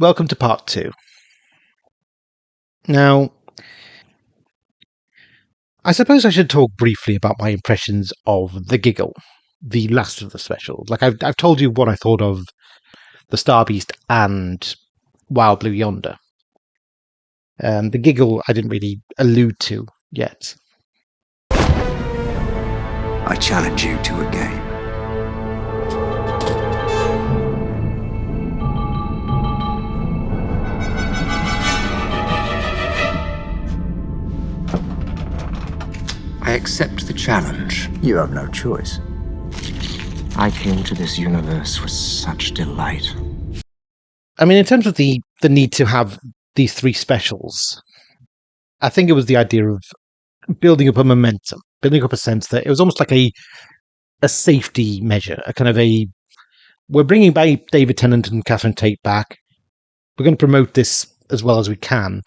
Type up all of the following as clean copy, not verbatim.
Welcome to part 2. Now, I suppose I should talk briefly about my impressions of The Giggle, the last of the specials. Like, I've told you what I thought of The Star Beast and Wild Blue Yonder. The Giggle I didn't really allude to yet. I challenge you to a game. I accept the challenge. You have no choice. I came to this universe with such delight. I mean, in terms of the need to have these 3 specials, I think it was the idea of building up a momentum, building up a sense that it was almost like a safety measure, a kind of we're bringing back David Tennant and Catherine Tate back. We're going to promote this as well as we can.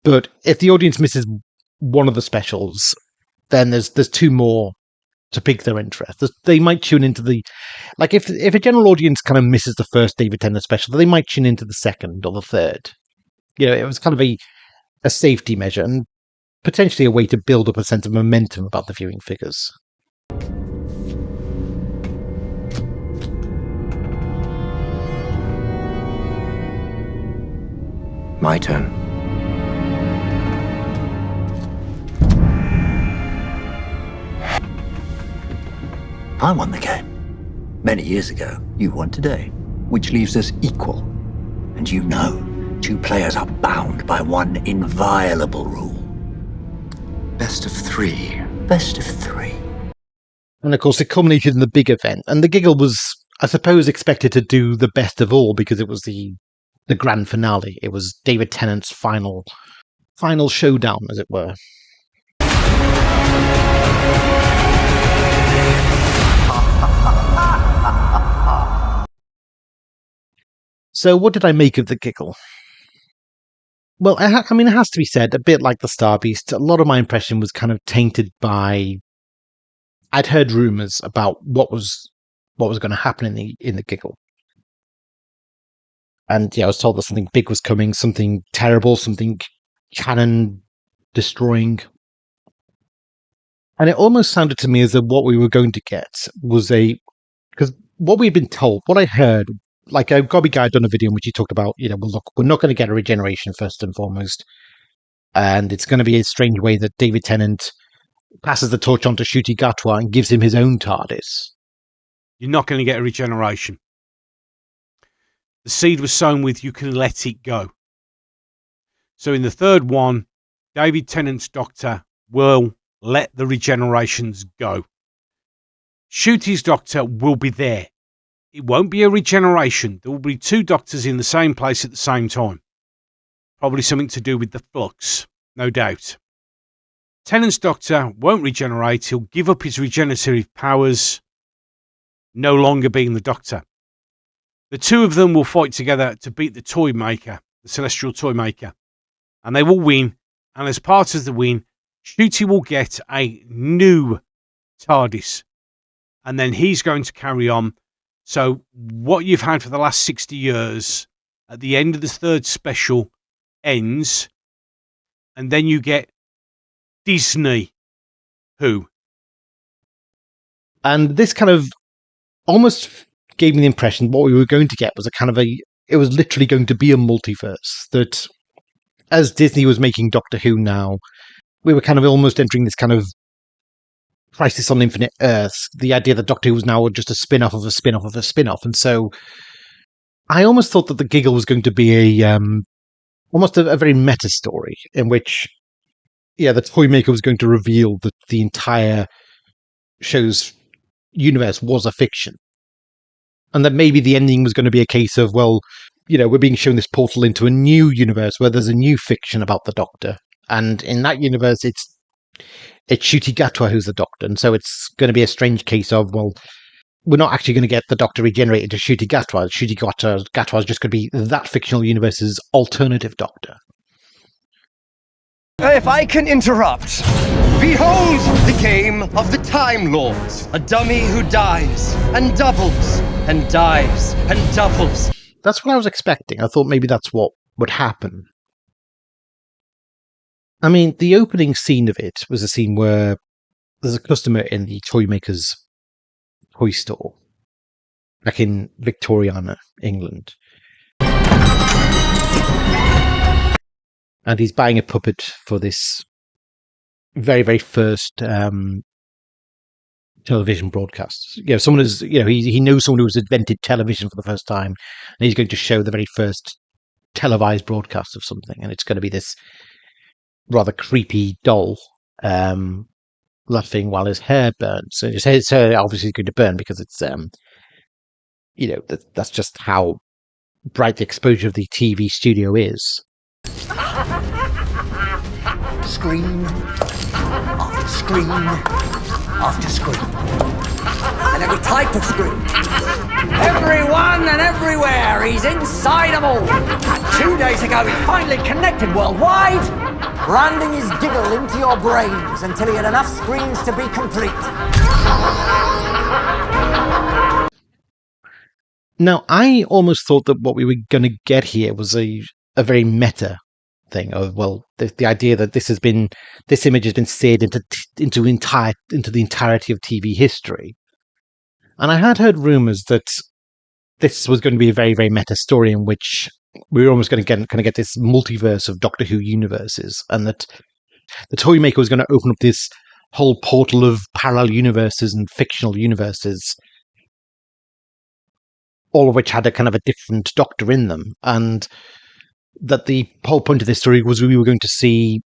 But if the audience misses one of the specials, then there's 2 more to pique their interest. They might tune into like if a general audience kind of misses the first David Tennant special, they might tune into the second or the third. It was kind of a safety measure and potentially a way to build up a sense of momentum about the viewing figures. My turn. I won the game. Many years ago, you won today, which leaves us equal. And you know, 2 players are bound by one inviolable rule. Best of 3. Best of 3. And of course, it culminated in the big event. And The Giggle was, I suppose, expected to do the best of all because it was the grand finale. It was David Tennant's final showdown, as it were. So what did I make of The Giggle? Well, I mean, it has to be said, a bit like The Star Beast, a lot of my impression was kind of tainted by... I'd heard rumours about what was going to happen in the Giggle. And yeah, I was told that something big was coming, something terrible, something canon-destroying. And it almost sounded to me as though what we were going to get was because what we'd been told, what I heard, like Gobby Guy done a video in which he talked about, well, look, we're not going to get a regeneration first and foremost. And it's going to be a strange way that David Tennant passes the torch on to Ncuti Gatwa and gives him his own TARDIS. You're not going to get a regeneration. The seed was sown with, you can let it go. So in the third one, David Tennant's Doctor will let the regenerations go. Ncuti's Doctor will be there. It won't be a regeneration. There will be 2 doctors in the same place at the same time. Probably something to do with the flux, no doubt. Tennant's Doctor won't regenerate. He'll give up his regenerative powers, no longer being the Doctor. The 2 of them will fight together to beat the toy maker, the celestial toy maker. And they will win. And as part of the win, Ncuti will get a new TARDIS. And then he's going to carry on. So what you've had for the last 60 years, at the end of the 3rd special, ends. And then you get Disney Who. And this kind of almost gave me the impression what we were going to get was it was literally going to be a multiverse. That as Disney was making Doctor Who now, we were kind of almost entering this kind of Crisis on Infinite Earths, the idea that Doctor Who was now just a spin-off of a spin-off of a spin-off. And so I almost thought that The Giggle was going to be almost a very meta story in which, the Toymaker was going to reveal that the entire show's universe was a fiction. And that maybe the ending was going to be a case of, well, we're being shown this portal into a new universe where there's a new fiction about the Doctor. And in that universe, it's Ncuti Gatwa who's the Doctor. And so it's going to be a strange case of, well, we're not actually going to get the Doctor regenerated to Ncuti Gatwa. Ncuti Gatwa is just going to be that fictional universe's alternative Doctor. If I can interrupt, behold the game of the Time Lords. A dummy who dies and doubles and dies and doubles. That's what I was expecting. I thought maybe that's what would happen. I mean, the opening scene of it was a scene where there's a customer in the toy maker's toy store back in Victoriana, England. And he's buying a puppet for this very, very first television broadcast. Someone is, he knows someone who's invented television for the first time, and he's going to show the very first televised broadcast of something, and it's going to be this rather creepy doll laughing while his hair burns. So his hair obviously is going to burn because it's that's just how bright the exposure of the TV studio is. Screen after screen after screen. And every type of screen. Everyone and everywhere, he's inside them all. And 2 days ago, he finally connected worldwide, branding his giggle into your brains until he had enough screens to be complete. Now, I almost thought that what we were going to get here was a very meta thing of, well, the idea that this image has been seared into the entirety of TV history. And I had heard rumours that this was going to be a very, very meta story in which we were almost going to get this multiverse of Doctor Who universes, and that the toy maker was going to open up this whole portal of parallel universes and fictional universes, all of which had a kind of a different Doctor in them, and that the whole point of this story was we were going to see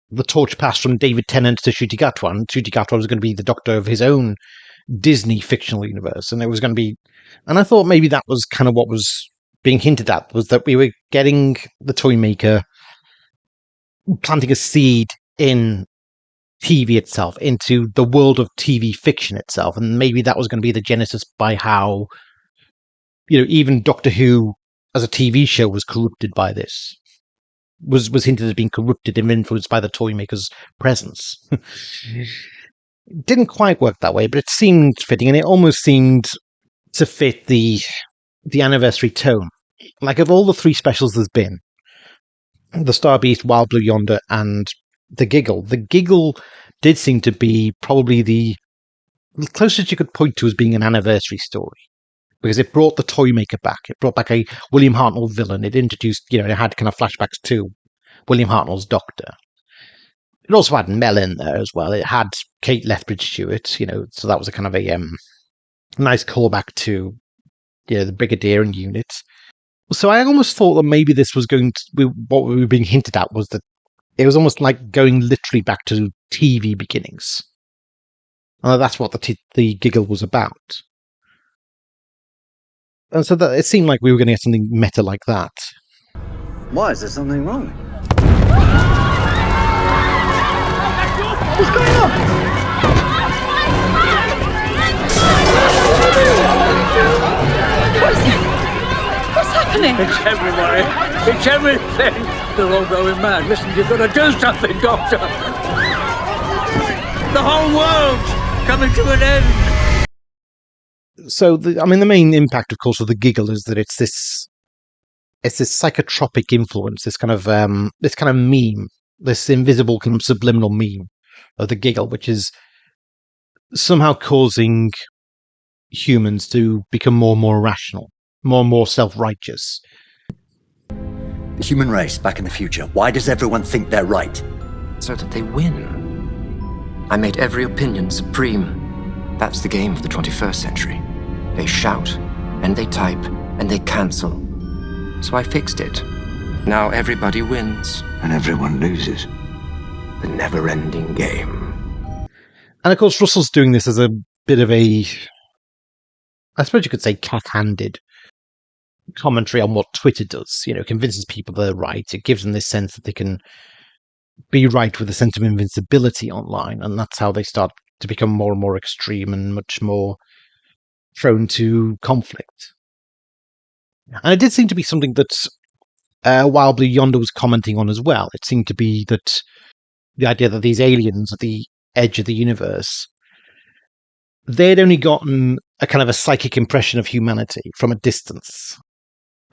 the torch pass from David Tennant to Ncuti Gatwa, and Ncuti Gatwa was going to be the Doctor of his own Disney fictional universe, and it was going to be, and I thought maybe that was kind of what was being hinted at, was that we were getting the toy maker planting a seed in TV itself, into the world of TV fiction itself, and maybe that was going to be the genesis by how, even Doctor Who as a TV show was corrupted by this, was hinted as being corrupted and influenced by the toy maker's presence. It didn't quite work that way, but it seemed fitting, and it almost seemed to fit the anniversary tone. Like, of all the 3 specials there's been, the Star Beast, Wild Blue Yonder, and the Giggle did seem to be probably the closest you could point to as being an anniversary story, because it brought the toy maker back. It brought back a William Hartnell villain. It introduced, it had kind of flashbacks to William Hartnell's Doctor. It also had Mel in there as well. It had Kate Lethbridge-Stewart, so that was a kind of a nice callback to the Brigadier and unit. So I almost thought that maybe this was going to be, what we were being hinted at was that it was almost like going literally back to TV beginnings. And that's what the Giggle was about. And so that it seemed like we were going to get something meta like that. Why? Is there something wrong? What's going on? What's happening? It's everybody. It's everything. They're all going mad. Listen, you've got to do something, Doctor. The whole world's coming to an end. So, the main impact, of course, of the Giggle is that it's this psychotropic influence, this kind of meme, this invisible kind of subliminal meme of the Giggle, which is somehow causing humans to become more and more irrational, more and more self-righteous. The human race back in the future, why does everyone think they're right? So that they win. I made every opinion supreme. That's the game of the 21st century. They shout, and they type, and they cancel. So I fixed it. Now everybody wins. And everyone loses. The never-ending game. And of course, Russell's doing this as a bit of a, I suppose you could say, cat-handed commentary on what Twitter does. Convinces people they're right. It gives them this sense that they can be right with a sense of invincibility online, and that's how they start to become more and more extreme and much more prone to conflict. And it did seem to be something that Wild Blue Yonder was commenting on as well. It seemed to be that the idea that these aliens at the edge of the universe, they'd only gotten a kind of a psychic impression of humanity from a distance.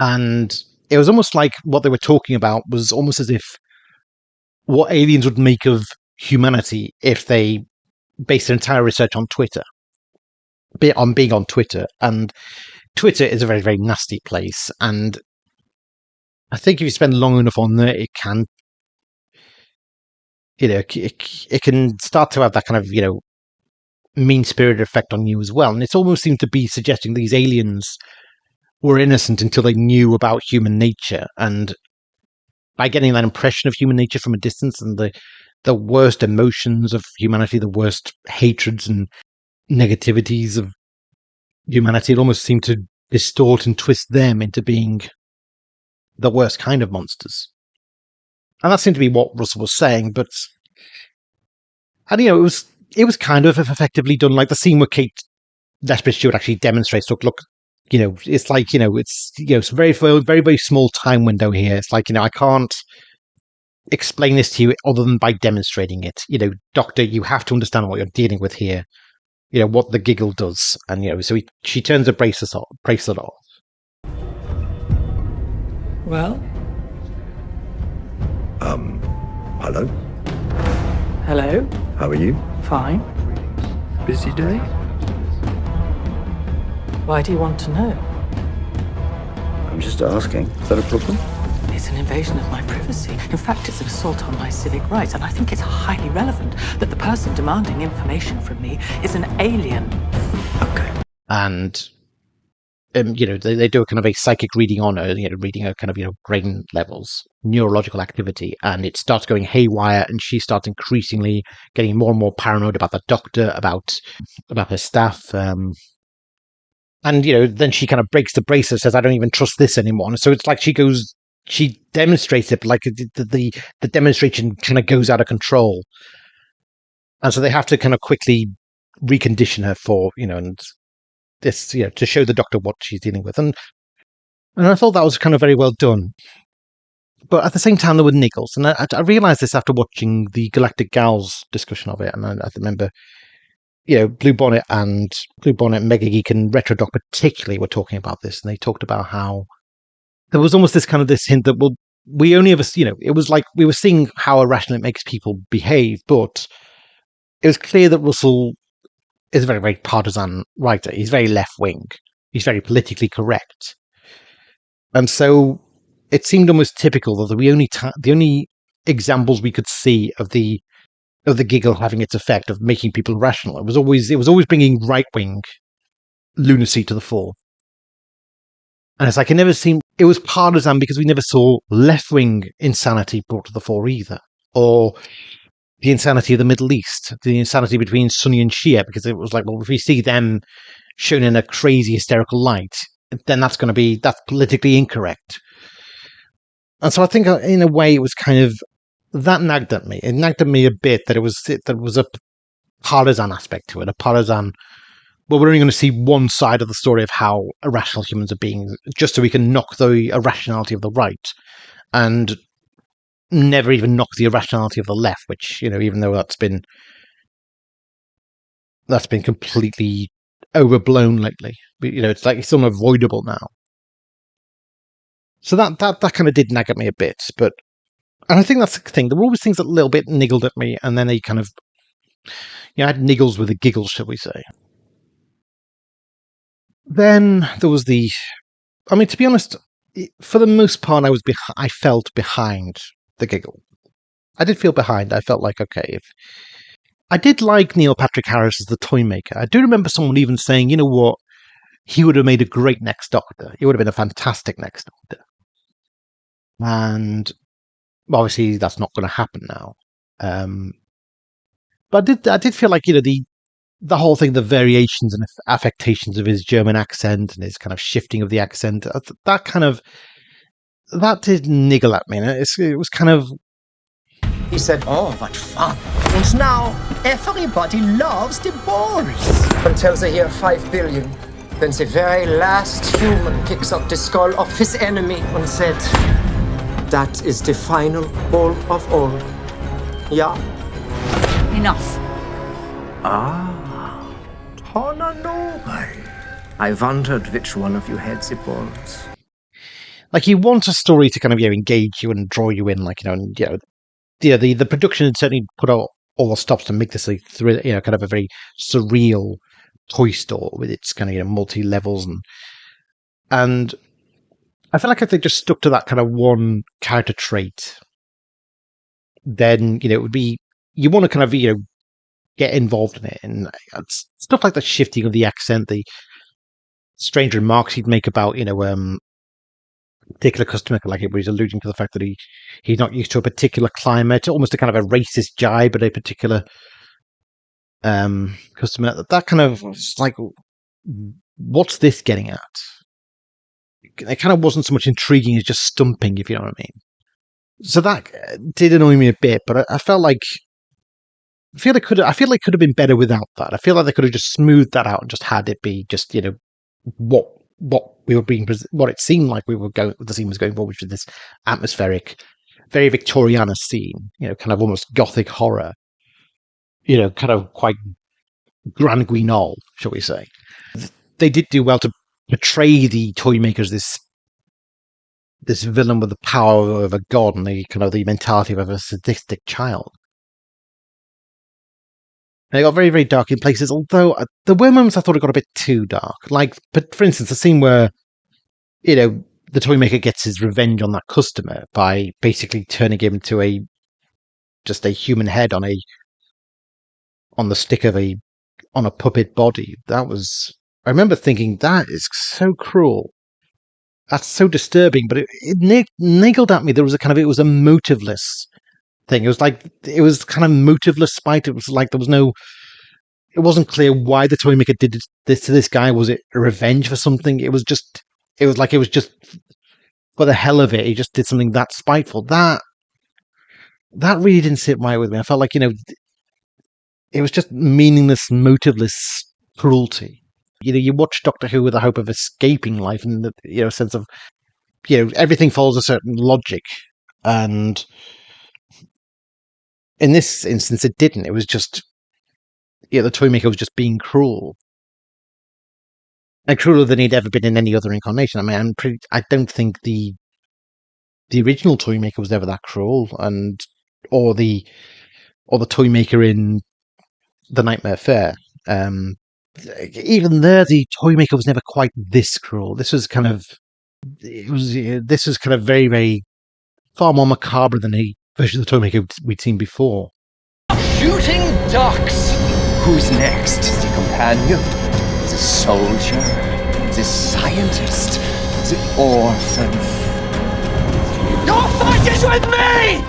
And it was almost like what they were talking about was almost as if what aliens would make of humanity if they based their entire research on Twitter, on being on Twitter. And Twitter is a very, very nasty place. And I think if you spend long enough on there, it can, it can start to have that kind of, mean-spirited effect on you as well. And it almost seemed to be suggesting these aliens were innocent until they knew about human nature. And by getting that impression of human nature from a distance and the worst emotions of humanity, the worst hatreds and negativities of humanity, it almost seemed to distort and twist them into being the worst kind of monsters. And that seemed to be what Russell was saying, but it was kind of effectively done, like the scene where Kate Lethbridge Stewart actually demonstrates, look, it's like, it's a very, very, very small time window here. It's like, I can't explain this to you other than by demonstrating it. Doctor, you have to understand what you're dealing with here. What the giggle does. And, so she turns the bracelet off. Well? Hello? Hello? How are you? Fine. Busy day? Why do you want to know? I'm just asking. Is that a problem? It's an invasion of my privacy. In fact, it's an assault on my civic rights, and I think it's highly relevant that the person demanding information from me is an alien. Okay. And, they do a kind of a psychic reading on her, reading her kind of, brain levels, neurological activity, and it starts going haywire, and she starts increasingly getting more and more paranoid about the doctor, about her staff, and, then she kind of breaks the bracelet, says, I don't even trust this anymore. And so it's like she demonstrates it, but like the demonstration kind of goes out of control. And so they have to kind of quickly recondition her for, and this, to show the doctor what she's dealing with. And I thought that was kind of very well done. But at the same time, there were niggles. And I realised this after watching the Galactic Gals discussion of it. And I remember, Blue Bonnet and Mega Geek and Retro Doc particularly were talking about this. And they talked about how there was almost this hint that, well, we only ever, it was like we were seeing how irrational it makes people behave, but it was clear that Russell is a very, very partisan writer. He's very left-wing. He's very politically correct. And so it seemed almost typical that the only examples we could see of the giggle having its effect of making people irrational, it was always bringing right-wing lunacy to the fore. And it's like it was partisan because we never saw left-wing insanity brought to the fore either. Or the insanity of the Middle East, the insanity between Sunni and Shia, because it was like, well, if we see them shown in a crazy hysterical light, then that's politically incorrect. And so I think in a way it was kind of, that nagged at me. It nagged at me a bit that there was a partisan aspect to it, a partisan, well, we're only going to see one side of the story of how irrational humans are being, just so we can knock the irrationality of the right, and never even knock the irrationality of the left, which, even though that's been completely overblown lately, but, it's like it's unavoidable now. So that kind of did nag at me a bit, and I think that's the thing. There were always things that a little bit niggled at me, and then they kind of, I had niggles with a giggle, shall we say. Then there was to be honest, for the most part, I felt behind the giggle. I did feel behind. I felt like, okay, I did like Neil Patrick Harris as the toy maker. I do remember someone even saying, you know what, he would have made a great next Doctor. He would have been a fantastic next Doctor. And obviously that's not going to happen now. But I did feel like, the whole thing, the variations and affectations of his German accent and his kind of shifting of the accent, that did niggle at me. And it was kind of... He said, oh, what fun. And now everybody loves the balls. Until they hear 5 billion. Then the very last human picks up the skull of his enemy and said, that is the final ball of all. Yeah. Enough. Honolulu. I wondered which one of you had the balls. like you want a story to kind of engage you and draw you in, like and the production had certainly put out all the stops to make this a kind of a very surreal toy store with its kind of multi levels and I feel like if they just stuck to that kind of one character trait, then it would be you want to kind of get involved in it, and stuff like the shifting of the accent, the strange remarks he'd make about particular customer, like he was alluding to the fact that he's not used to a particular climate, almost a kind of a racist jibe at a particular customer. That kind of like, what's this getting at? It kind of wasn't so much intriguing as just stumping, if you know what I mean. So that did annoy me a bit, but I felt like I feel like it could have been better without that. I feel like they could have just smoothed that out and just had it be just what we were being, what it seemed like we were going, the scene was going for, which was this atmospheric, very Victoriana scene, kind of almost gothic horror, kind of quite Grand Guignol, shall we say. They did do well to portray the toy makers this villain with the power of a god and the kind of the mentality of a sadistic child. And it got very, very dark in places, although there were moments I thought it got a bit too dark. Like, but for instance, the scene where, the toymaker gets his revenge on that customer by basically turning him into just a human head on the stick of on a puppet body. I remember thinking, that is so cruel. That's so disturbing, but it niggled at me. It was a motiveless thing. It was kind of motiveless spite. It was like it wasn't clear why the toymaker did this to this guy. Was it a revenge for something? It was just for the hell of it. He just did something that spiteful. That really didn't sit right with me. I felt like, it was just meaningless, motiveless cruelty. You watch Doctor Who with the hope of escaping life and the sense of, everything follows a certain logic. And in this instance, it didn't. It was just, the toymaker was just being cruel. And crueler than he'd ever been in any other incarnation. I mean, I don't think the original toymaker was ever that cruel, or the toymaker in The Nightmare Fair. Even there, the toymaker was never quite this cruel. This was kind of very, very far more macabre than a version of the toymaker we'd seen before. Shooting ducks! Who's next? The companion? The soldier? The scientist? The orphan? Your fight is with me!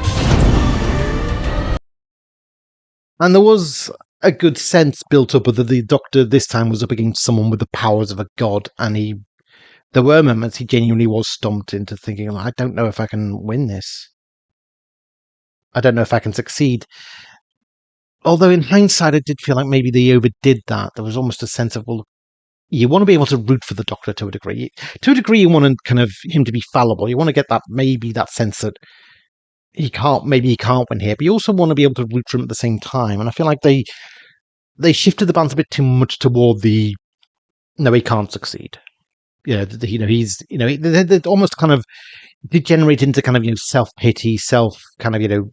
And there was a good sense built up that the Doctor this time was up against someone with the powers of a god, and there were moments he genuinely was stumped into thinking, I don't know if I can win this. I don't know if I can succeed. Although in hindsight, I did feel like maybe they overdid that. There was almost a sense of, well, you want to be able to root for the Doctor to a degree. To a degree, you want him to be fallible. You want to get that sense that he can't win here, but you also want to be able to root for him at the same time. And I feel like they shifted the balance a bit too much toward no, he can't succeed. He's they almost kind of degenerate into kind of self-pity, kind of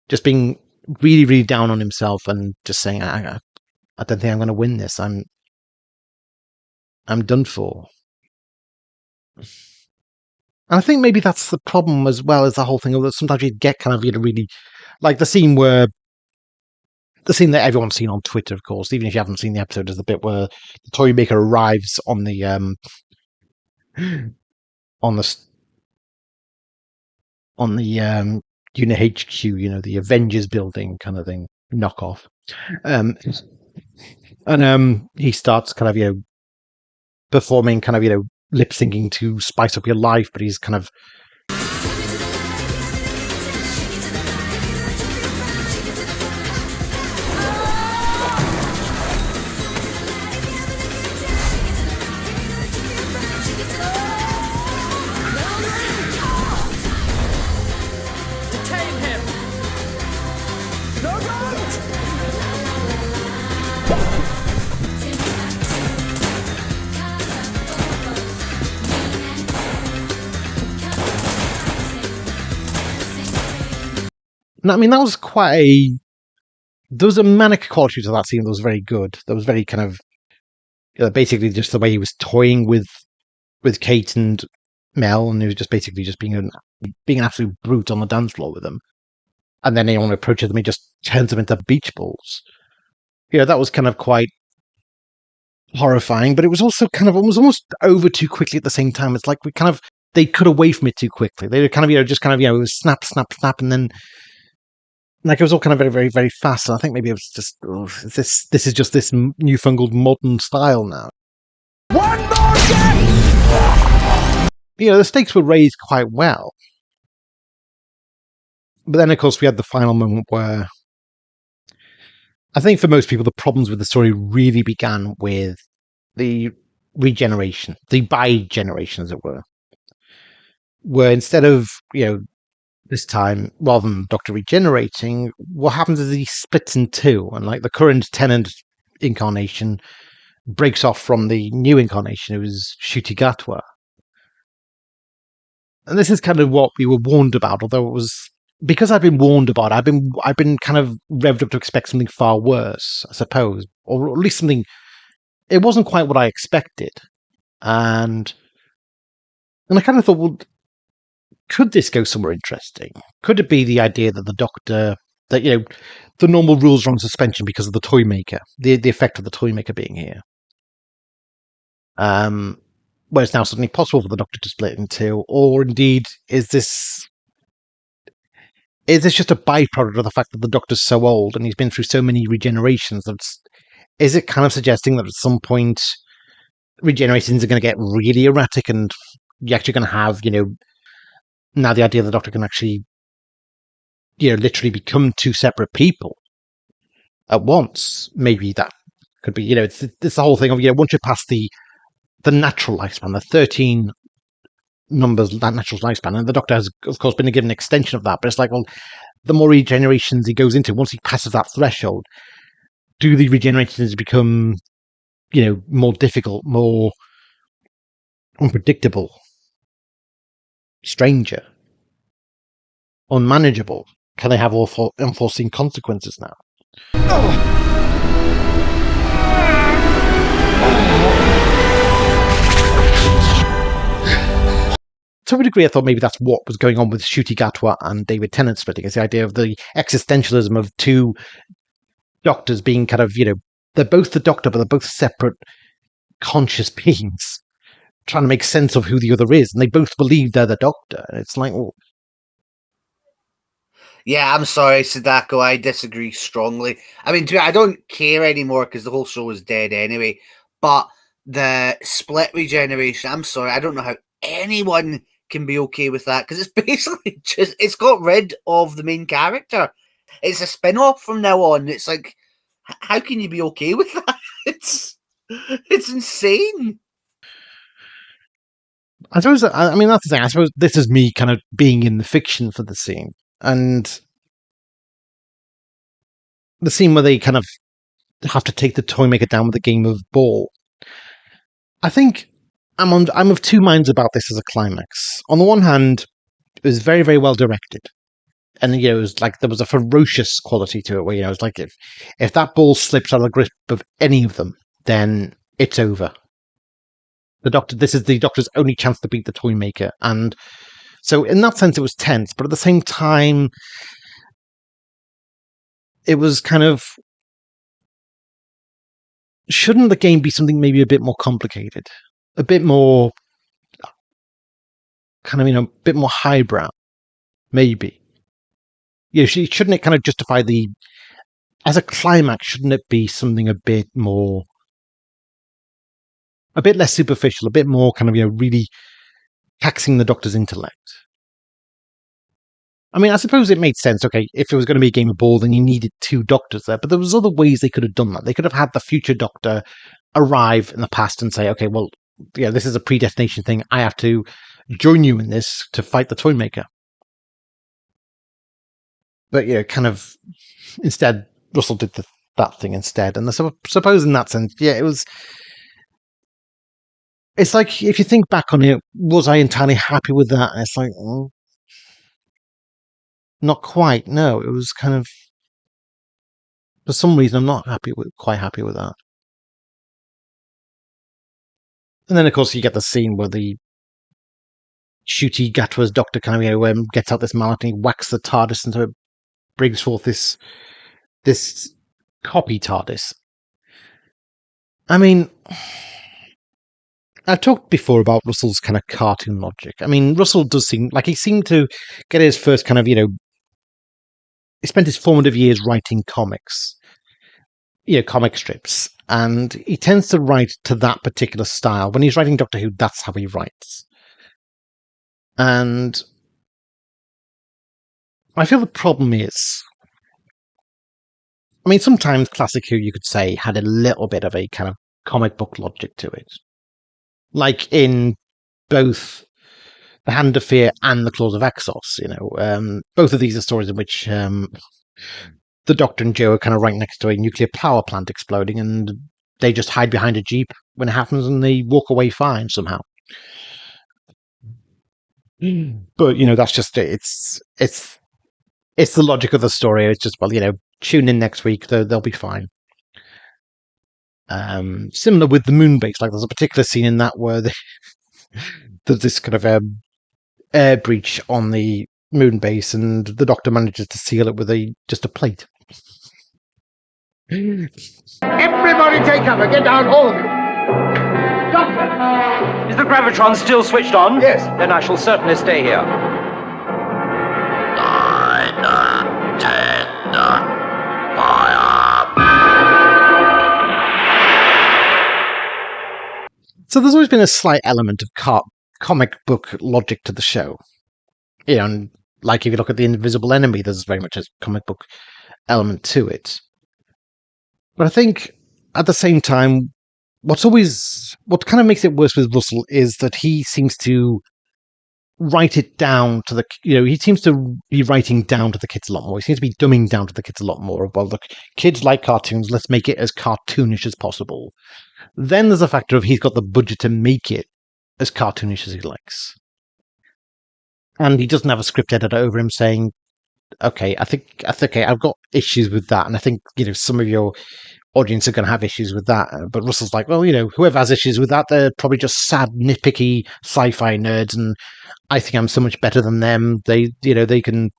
just being really, really down on himself and just saying, I don't think I'm going to win this. I'm done for. And I think maybe that's the problem as well as the whole thing of that sometimes you get kind of really like the scene that everyone's seen on Twitter, of course, even if you haven't seen the episode, is the bit where the toymaker arrives on the Unit HQ, the Avengers building kind of thing, knockoff. And he starts kind of performing kind of lip syncing to Spice Up Your Life, but he's kind of And I mean, that was quite a... There was a manic quality to that scene that was very good. That was very kind of... basically just the way he was toying with Kate and Mel, and he was just basically just being an absolute brute on the dance floor with them. And then anyone approaches them, he just turns them into beach balls. That was kind of quite horrifying, but it was also kind of almost over too quickly at the same time. It's like they cut away from it too quickly. They were kind of, it was snap, snap, snap, and then it was all kind of very, very, very fast. And I think maybe it was just, this is just this newfangled modern style now. One more game! The stakes were raised quite well. But then, of course, we had the final moment where I think for most people, the problems with the story really began with the regeneration, the bi-generation, as it were. Where instead of, this time, rather than the Doctor regenerating, what happens is he splits in two, and the current Tennant incarnation breaks off from the new incarnation, who is Ncuti Gatwa. And this is kind of what we were warned about, although it was... Because I've been warned about it, I've been kind of revved up to expect something far worse, I suppose. Or at least something... It wasn't quite what I expected. And I kind of thought, well, could this go somewhere interesting? Could it be the idea that the Doctor... That, the normal rules are on suspension because of the Toymaker, the effect of the Toymaker being here. Where it's now suddenly possible for the Doctor to split in two, or indeed, is this just a byproduct of the fact that the Doctor's so old and he's been through so many regenerations? Is it kind of suggesting that at some point regenerations are going to get really erratic and you're actually going to have, now the idea the Doctor can actually, literally become two separate people at once? Maybe that could be, it's the whole thing of, once you pass the natural lifespan, the 13 numbers, that natural lifespan, and the Doctor has, of course, been given an extension of that, but it's like, well, the more regenerations he goes into, once he passes that threshold, do the regenerations become, more difficult, more unpredictable, stranger, unmanageable? Can they have unforeseen consequences now? To a degree, I thought maybe that's what was going on with Ncuti Gatwa and David Tennant splitting. It's the idea of the existentialism of two Doctors being kind of, they're both the Doctor, but they're both separate conscious beings trying to make sense of who the other is, and they both believe they're the Doctor. And it's like, well... Yeah, I'm sorry, Sadako, I disagree strongly. I mean, I don't care anymore because the whole show is dead anyway, but the split regeneration, I'm sorry, I don't know how anyone can be okay with that, because it's basically just, it's got rid of the main character. It's a spin-off from now on. It's like, how can you be okay with that? It's insane. I suppose, I mean, that's the thing. I suppose this is me kind of being in the fiction for the scene. And the scene where they kind of have to take the Toymaker down with a game of ball. I think I'm of two minds about this as a climax. On the one hand, it was very, very well directed. And, it was like there was a ferocious quality to it where, it was like if that ball slips out of the grip of any of them, then it's over. This is the Doctor's only chance to beat the Toymaker. And so in that sense, it was tense, but at the same time, it was kind of... Shouldn't the game be something maybe a bit more complicated? A bit more... kind of, a bit more highbrow? Maybe. Shouldn't it kind of justify the... As a climax, shouldn't it be something a bit more... a bit less superficial, a bit more kind of, really taxing the Doctor's intellect? I mean, I suppose it made sense, okay, if it was going to be a game of ball, then you needed two Doctors there, but there was other ways they could have done that. They could have had the future Doctor arrive in the past and say, okay, well, this is a predestination thing, I have to join you in this to fight the Toymaker. But, kind of, instead, Russell did that thing instead, and I suppose in that sense, it was... It's like, if you think back on it, was I entirely happy with that? And it's like... Not quite. No, it was kind of, for some reason, I'm not quite happy with that. And then, of course, you get the scene where the Ncuti Gatwa's doctor kind of gets out this mallet and he whacks the TARDIS, and so it brings forth this copy TARDIS. I mean, I've talked before about Russell's kind of cartoon logic. I mean, Russell does seem like he seemed to get his first kind of, he spent his formative years writing comics, comic strips, and he tends to write to that particular style. When he's writing Doctor Who, that's how he writes. And I feel the problem is, I mean, sometimes Classic Who, you could say, had a little bit of a kind of comic book logic to it. Like in both The Hand of Fear and The Claws of Exos, both of these are stories in which the Doctor and Joe are kind of right next to a nuclear power plant exploding, and they just hide behind a jeep when it happens, and they walk away fine somehow. But that's just it. It's the logic of the story. It's just, well, tune in next week; they'll be fine. Similar with the moon base, like there's a particular scene in that where there's this kind of air breach on the moon base, and the Doctor manages to seal it with just a plate. Everybody take cover. Get down, all of you. Doctor! Is the gravitron still switched on? Yes. Then I shall certainly stay here. 9, 10, fire! So there's always been a slight element of comic book logic to the show. And like if you look at The Invisible Enemy, there's very much a comic book element to it. But I think at the same time, what kind of makes it worse with Russell is that he seems to write it down to he seems to be writing down to the kids a lot more. He seems to be dumbing down to the kids a lot more. Well, look, kids like cartoons, let's make it as cartoonish as possible. Then there's the factor of he's got the budget to make it as cartoonish as he likes. And he doesn't have a script editor over him saying, okay, I think I've got issues with that, and I think some of your audience are going to have issues with that. But Russell's like, well, whoever has issues with that, they're probably just sad, nitpicky sci-fi nerds, and I think I'm so much better than them. They can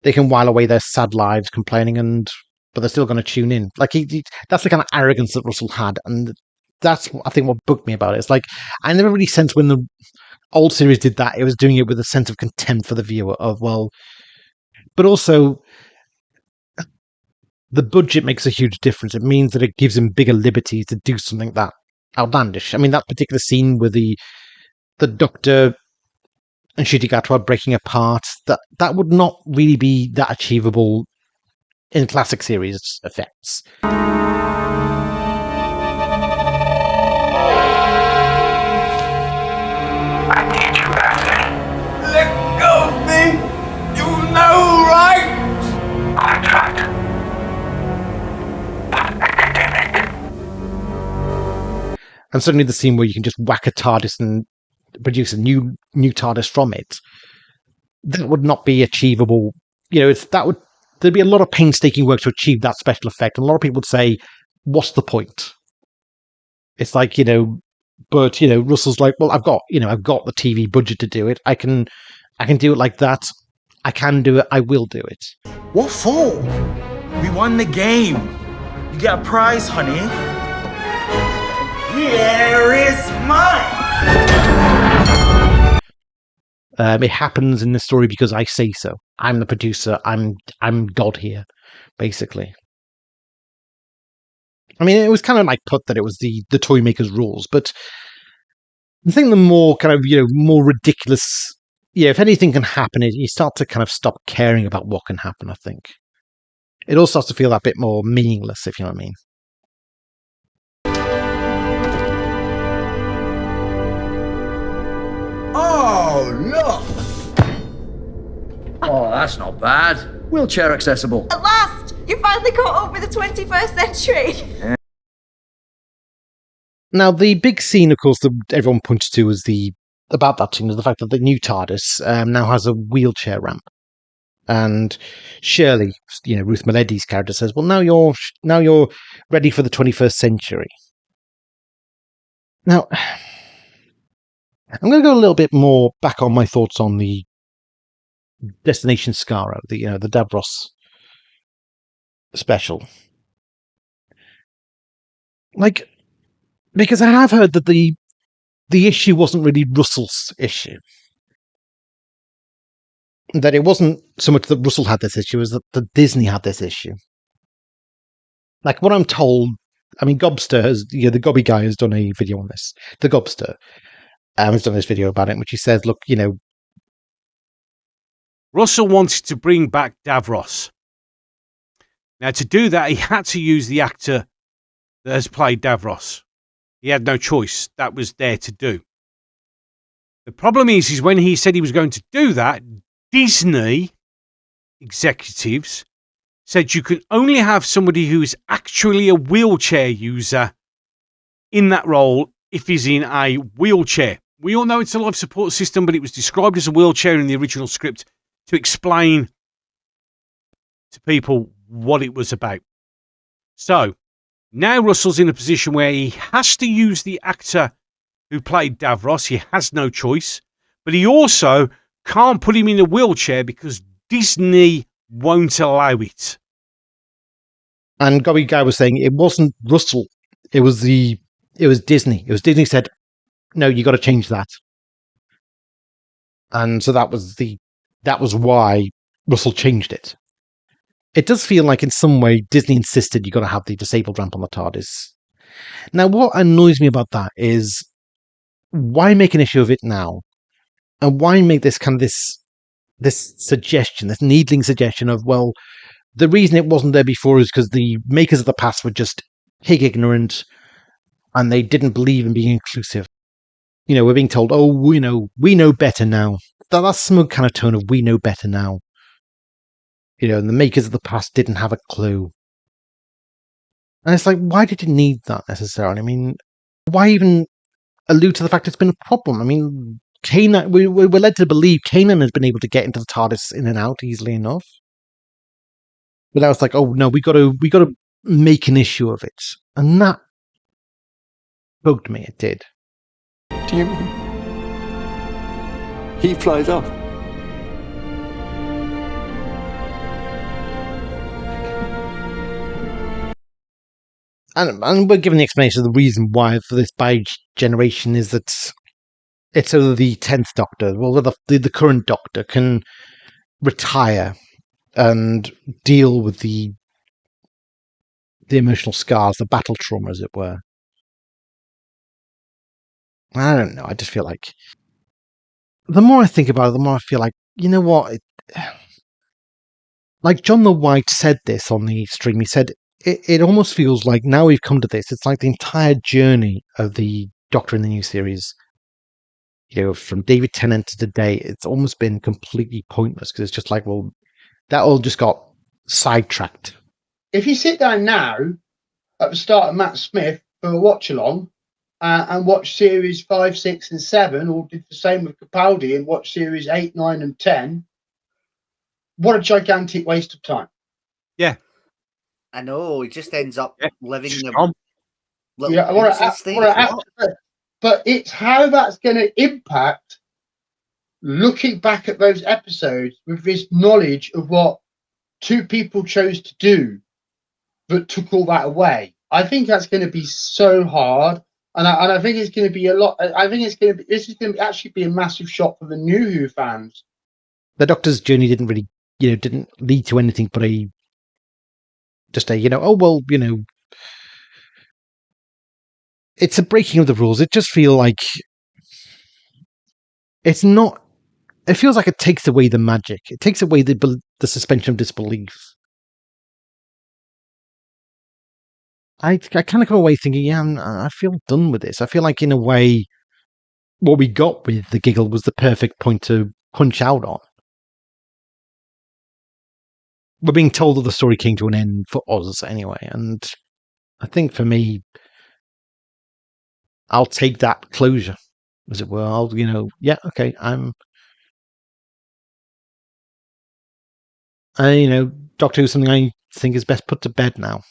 while away their sad lives complaining, but they're still going to tune in. Like that's the kind of arrogance that Russell had, and that's I think what bugged me about it. It's like I never really sensed when the old series did that, it was doing it with a sense of contempt for the viewer of, well, but also the budget makes a huge difference. It means that it gives him bigger liberties to do something that outlandish. I mean, that particular scene with the Doctor and Ncuti Gatwa breaking apart, that would not really be that achievable in classic series effects. I need you, Ashley. Let go of me! You know, right? Contract. But academic. And suddenly the scene where you can just whack a TARDIS and produce a new TARDIS from it, that would not be achievable. There'd be a lot of painstaking work to achieve that special effect, and a lot of people would say, what's the point? It's like, but Russell's like, well, I've got the TV budget to do it. I can do it like that. I can do it. I will do it. What for? We won the game. You got a prize, honey. Here is mine. It happens in the story because I say so. I'm the producer. I'm God here, basically. I mean, it was kind of like put that it was the toy maker's rules, but I think the more kind of more ridiculous. Yeah, if anything can happen, you start to kind of stop caring about what can happen. I think it all starts to feel that bit more meaningless, if you know what I mean. Oh, look! Oh, that's not bad. Wheelchair accessible. At last! You finally caught up with the 21st century! Now, the big scene, of course, that everyone points to about that scene is the fact that the new TARDIS now has a wheelchair ramp. And Shirley, Ruth Miledi's character says, "Well, now you're ready for the 21st century." Now, I'm going to go a little bit more back on my thoughts on the Destination Skaro, the Davros special. Because I have heard that the issue wasn't really Russell's issue. That it wasn't so much that Russell had this issue as that Disney had this issue. Like what I'm told, I mean, Gobster has, the Gobby guy has done a video on this. The Gobster has done this video about it, in which he says, look, Russell wanted to bring back Davros. Now, to do that, he had to use the actor that has played Davros. He had no choice. That was there to do. The problem is when he said he was going to do that, Disney executives said you can only have somebody who is actually a wheelchair user in that role if he's in a wheelchair. We all know it's a life support system, but it was described as a wheelchair in the original script to explain to people what it was about. So now Russell's in a position where he has to use the actor who played Davros. He has no choice, but he also can't put him in a wheelchair because Disney won't allow it. And Gobby Guy was saying it wasn't Russell, it was Disney. It was Disney said, no, you got to change that. And so that was why Russell changed it. It does feel like in some way Disney insisted you got to have the disabled ramp on the TARDIS. Now, what annoys me about that is why make an issue of it now? And why make this kind of this suggestion, this needling suggestion of, well, the reason it wasn't there before is because the makers of the past were just pig ignorant and they didn't believe in being inclusive. We're being told, oh, we know better now. That's some kind of tone of we know better now. And the makers of the past didn't have a clue. And it's like, why did you need that necessarily? I mean, why even allude to the fact it's been a problem? I mean, Kanan, we're led to believe Kanan has been able to get into the TARDIS in and out easily enough. But now it's like, oh no, we got to make an issue of it, and that bugged me. It did. Do you mean he flies off? And we're given the explanation of the reason why for this bi-generation is that it's so that the 10th Doctor, well, the current Doctor can retire and deal with the emotional scars, the battle trauma, as it were. I don't know. I just feel like the more I think about it, the more I feel like, you know what? Like John the White said this on the stream. He said, it almost feels like now we've come to this. It's like the entire journey of the Doctor in the new series, from David Tennant to today, it's almost been completely pointless because it's just like, well, that all just got sidetracked. If you sit down now at the start of Matt Smith for a watch along and watch series 5, 6, and 7, or did the same with Capaldi and watch series 8, 9, and 10, what a gigantic waste of time. Yeah. I know, he just ends up living in but it's how that's going to impact looking back at those episodes with this knowledge of what two people chose to do that took all that away. I think that's going to be so hard, and I think it's going to be a lot. I think this is going to actually be a massive shock for the new Who fans. The Doctor's journey didn't really, didn't lead to anything but it's a breaking of the rules. It just feels like it's not. It feels like it takes away the magic. It takes away the suspension of disbelief. I kind of come away thinking, I feel done with this. I feel like in a way, what we got with the giggle was the perfect point to punch out on. We're being told that the story came to an end for us anyway, and I think for me, I'll take that closure, as it were. I'll, okay, Doctor Who's something I think is best put to bed now.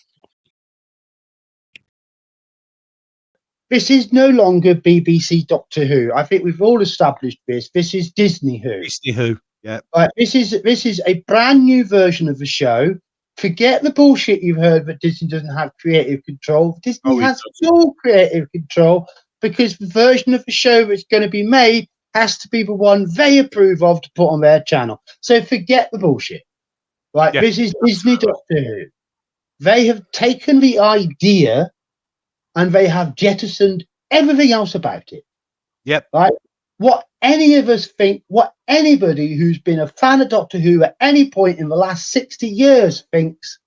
This is no longer BBC Doctor Who. I think we've all established this. This is Disney Who. Disney Who, yeah. This is a brand new version of the show. Forget the bullshit you've heard that Disney doesn't have creative control. Disney has full creative control, because the version of the show that's going to be made has to be the one they approve of to put on their channel. So forget the bullshit. Right? Yeah, this is Disney Doctor Who. They have taken the idea and they have jettisoned everything else about it. Yep. Right? What any of us think, what anybody who's been a fan of Doctor Who at any point in the last 60 years thinks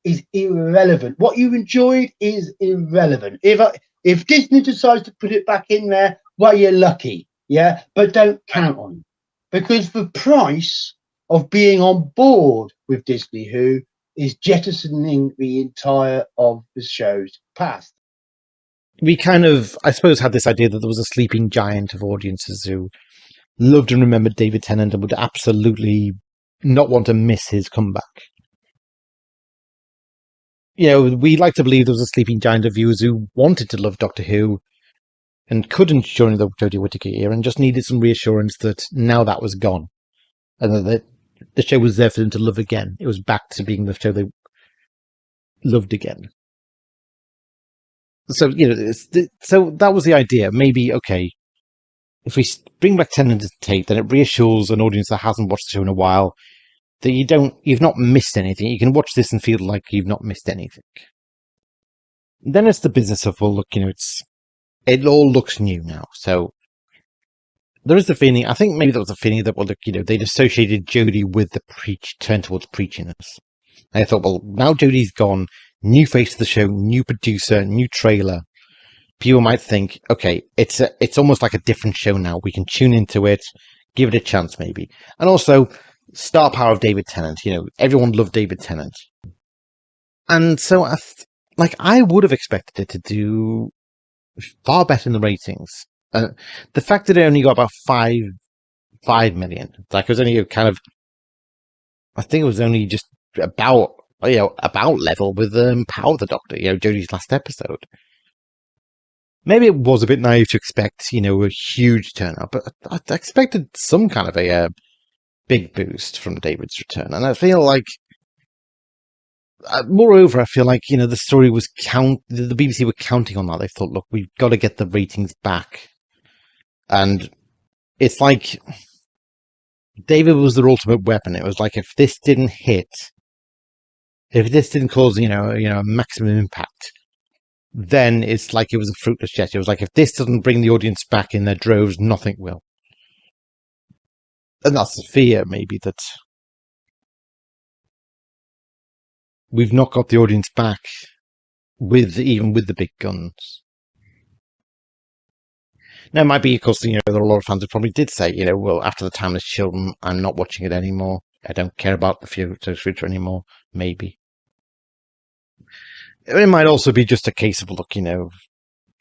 is irrelevant. What you enjoyed is irrelevant. If Disney decides to put it back in there, well, you're lucky. Yeah. But don't count on it. Because the price of being on board with Disney Who is jettisoning the entire of the show's past. We kind of, I suppose, had this idea that there was a sleeping giant of audiences who loved and remembered David Tennant and would absolutely not want to miss his comeback. We like to believe there was a sleeping giant of viewers who wanted to love Doctor Who and couldn't during the Jodie Whittaker era and just needed some reassurance that now that was gone and that the show was there for them to love again. It was back to being the show they loved again. So, so that was the idea. Maybe, okay, if we bring back Tennant to tape, then it reassures an audience that hasn't watched the show in a while that you've not missed anything. You can watch this and feel like you've not missed anything. Then it's the business of, well, look, it all looks new now. So there is the feeling, I think maybe there was a feeling that, well, look, they'd associated Jodie with the turn towards preachiness. And I thought, well, now Jodie's gone, new face of the show, new producer, new trailer. People might think, okay, it's almost like a different show now. We can tune into it, give it a chance, maybe. And also, star power of David Tennant. Everyone loved David Tennant. And so, I would have expected it to do far better in the ratings. The fact that it only got about 5 million, it was only I think it was only just about level with Power of the Doctor, Jodie's last episode. Maybe it was a bit naive to expect, a huge turnout, but I expected some kind of a big boost from David's return. And I feel like, moreover, I feel like, the story was the BBC were counting on that. They thought, look, we've got to get the ratings back. And it's like David was their ultimate weapon. It was like, if this didn't hit, if this didn't cause, a maximum impact, then it's like it was a fruitless gesture. It was like, if this doesn't bring the audience back in their droves, nothing will. And that's the fear, maybe, that we've not got the audience back even with the big guns. Now, it might be, of course, there are a lot of fans who probably did say, well, after the Timeless Children, I'm not watching it anymore. I don't care about the future anymore. Maybe. It might also be just a case of, look,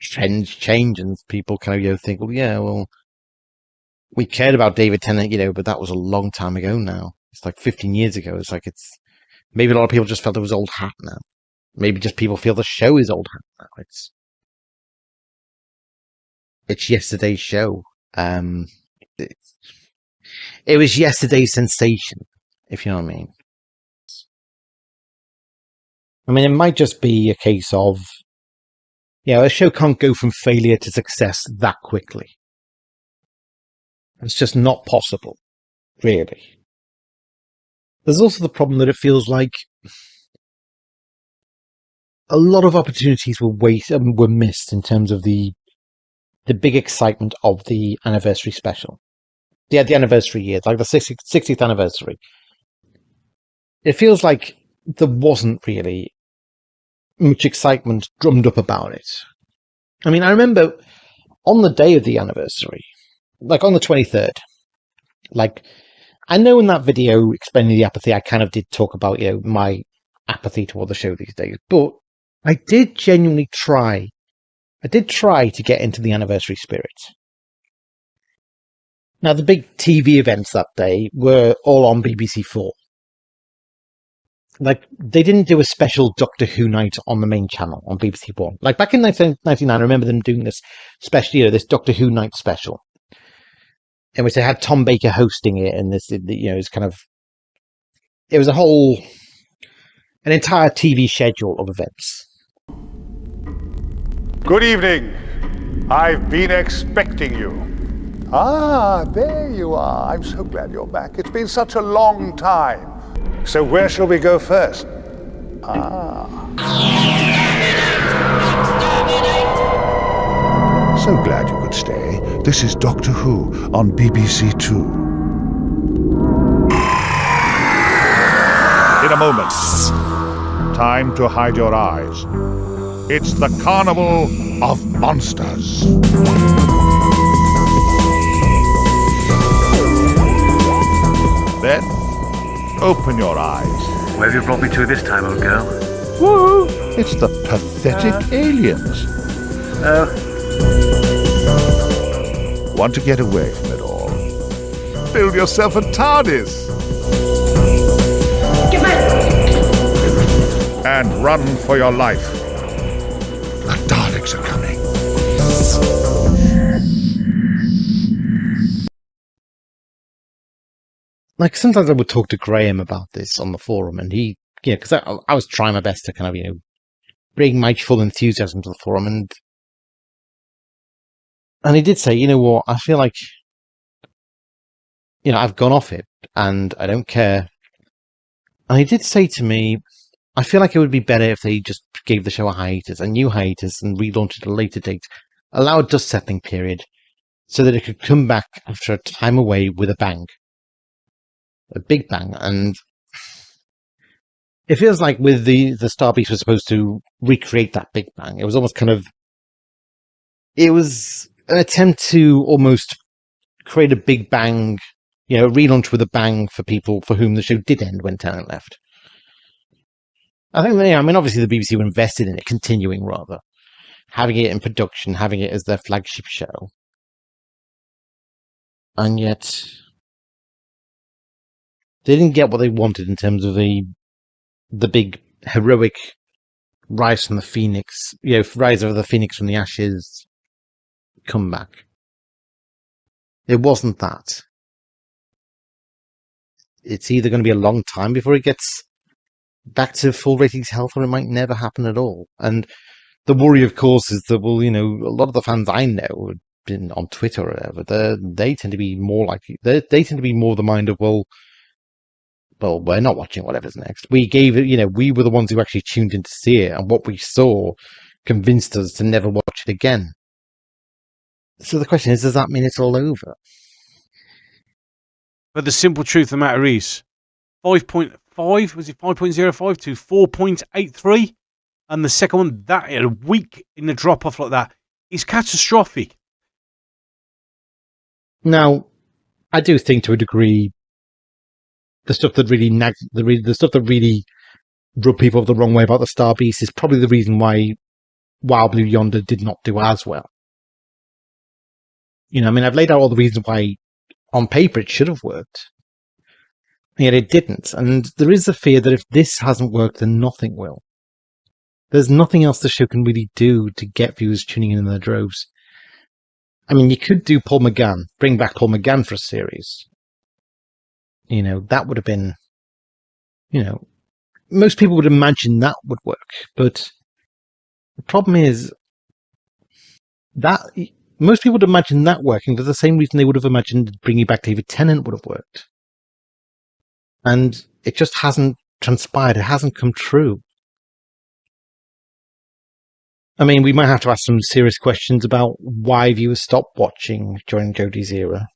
trends change and people kind of think, well, yeah, well, we cared about David Tennant, but that was a long time ago now. It's like 15 years ago. It's like maybe a lot of people just felt it was old hat now. Maybe just people feel the show is old hat now. It's yesterday's show. It was yesterday's sensation, if you know what I mean. It might just be a case of, a show can't go from failure to success that quickly. It's just not possible, really. There's also the problem that it feels like a lot of opportunities were missed in terms of the big excitement of the anniversary special. Yeah, the anniversary year, like the 60th anniversary. It feels like there wasn't really much excitement drummed up about it. I remember on the day of the anniversary, like on the 23rd, I know in that video explaining the apathy, I kind of did talk about, my apathy toward the show these days, but I did genuinely try. I did try to get into the anniversary spirit. Now, the big TV events that day were all on BBC4. like, they didn't do a special Doctor Who night on the main channel on BBC One. Like, back in 1999, I remember them doing this special, this Doctor Who night special, in which they had Tom Baker hosting it, and this, it's kind of, it was an entire TV schedule of events. Good evening. I've been expecting you. Ah, there you are. I'm so glad you're back. It's been such a long time. So where shall we go first? So glad you could stay. This is Doctor Who on BBC Two. In a moment, time to hide your eyes. It's the Carnival of Monsters. Then, open your eyes. Where have you brought me to this time, old girl? Woo! It's the pathetic aliens. Oh. Want to get away from it all? Build yourself a TARDIS. And run for your life. The Daleks are coming. Like, sometimes I would talk to Graham about this on the forum, and he, because I was trying my best to kind of, bring my full enthusiasm to the forum, and he did say, you know what, I feel like, I've gone off it, and I don't care. And he did say to me, I feel like it would be better if they just gave the show a new hiatus, and relaunched at a later date, allow a dust settling period, so that it could come back after a time away with a bang. A big bang. And it feels like with the Star Beast was supposed to recreate that big bang. It was almost it was an attempt to almost create a big bang, relaunch with a bang for people for whom the show did end when Tennant left. I think, obviously the BBC were invested in it, continuing rather, having it in production, having it as their flagship show. And yet, they didn't get what they wanted in terms of the big heroic rise from the Phoenix, rise of the Phoenix from the ashes comeback. It wasn't that. It's either going to be a long time before it gets back to full ratings health, or it might never happen at all. And the worry, of course, is that, well, a lot of the fans I know, been on Twitter or whatever, they tend to be more likely, they tend to be more the mind of, well, we're not watching whatever's next. We gave it, we were the ones who actually tuned in to see it, and what we saw convinced us to never watch it again. So the question is, does that mean it's all over? But the simple truth of the matter is, 5.5, was it 5.05 to 4.83? And the second one, that a week in the drop-off like that is catastrophic. Now, I do think to a degree, the stuff that really the stuff that really rubbed people the wrong way about the Star Beast is probably the reason why Wild Blue Yonder did not do as well. I've laid out all the reasons why on paper it should have worked. And yet it didn't. And there is a fear that if this hasn't worked, then nothing will. There's nothing else the show can really do to get viewers tuning in their droves. You could do Paul McGann, bring back Paul McGann for a series. That would have been, most people would imagine that would work. But the problem is that most people would imagine that working for the same reason they would have imagined bringing back David Tennant would have worked. And it just hasn't transpired. It hasn't come true. We might have to ask some serious questions about why viewers stopped watching during Jodie's era.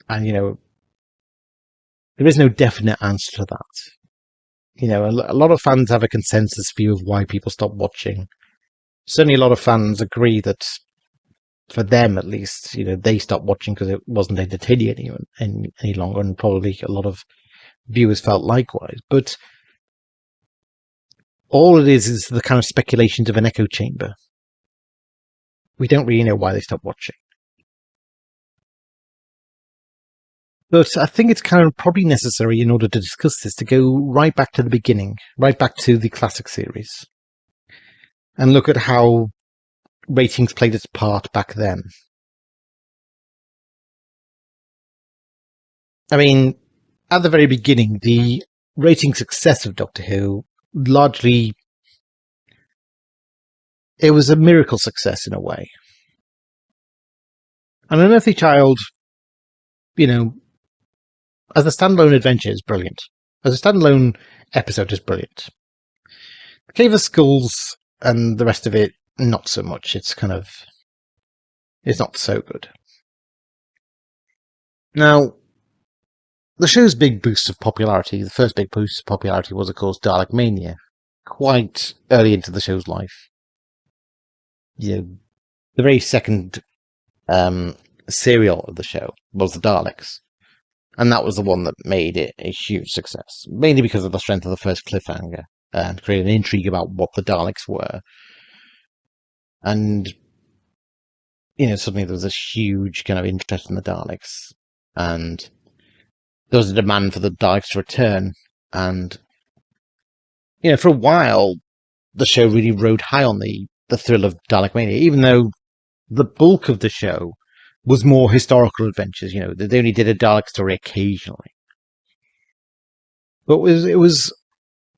And, there is no definite answer to that. A lot of fans have a consensus view of why people stopped watching. Certainly a lot of fans agree that, for them at least, they stopped watching because it wasn't entertaining any longer, and probably a lot of viewers felt likewise. But all it is the kind of speculations of an echo chamber. We don't really know why they stopped watching. But I think it's kind of probably necessary in order to discuss this to go right back to the beginning, right back to the classic series, and look at how ratings played its part back then. I mean, at the very beginning, the rating success of Doctor Who largely, it was a miracle success in a way. An Unearthly Child, as a standalone adventure is brilliant. As a standalone episode is brilliant. Cave of Skulls and the rest of it, not so much. It's not so good. Now, the show's big boost of popularity, the first big boost of popularity was, of course, Dalek Mania, quite early into the show's life. The very second serial of the show was the Daleks. And that was the one that made it a huge success, mainly because of the strength of the first cliffhanger and created an intrigue about what the Daleks were. And, suddenly there was this huge kind of interest in the Daleks. And there was a demand for the Daleks to return. And, for a while, the show really rode high on the thrill of Dalek Mania, even though the bulk of the show was more historical adventures. They only did a Dalek story occasionally. But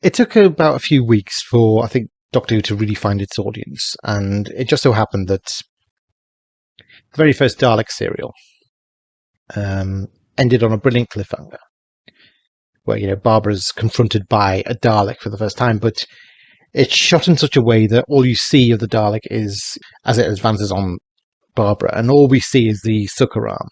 it took about a few weeks for, I think, Doctor Who to really find its audience. And it just so happened that the very first Dalek serial ended on a brilliant cliffhanger, where, Barbara's confronted by a Dalek for the first time, but it's shot in such a way that all you see of the Dalek is as it advances on Barbara, and all we see is the sucker arm.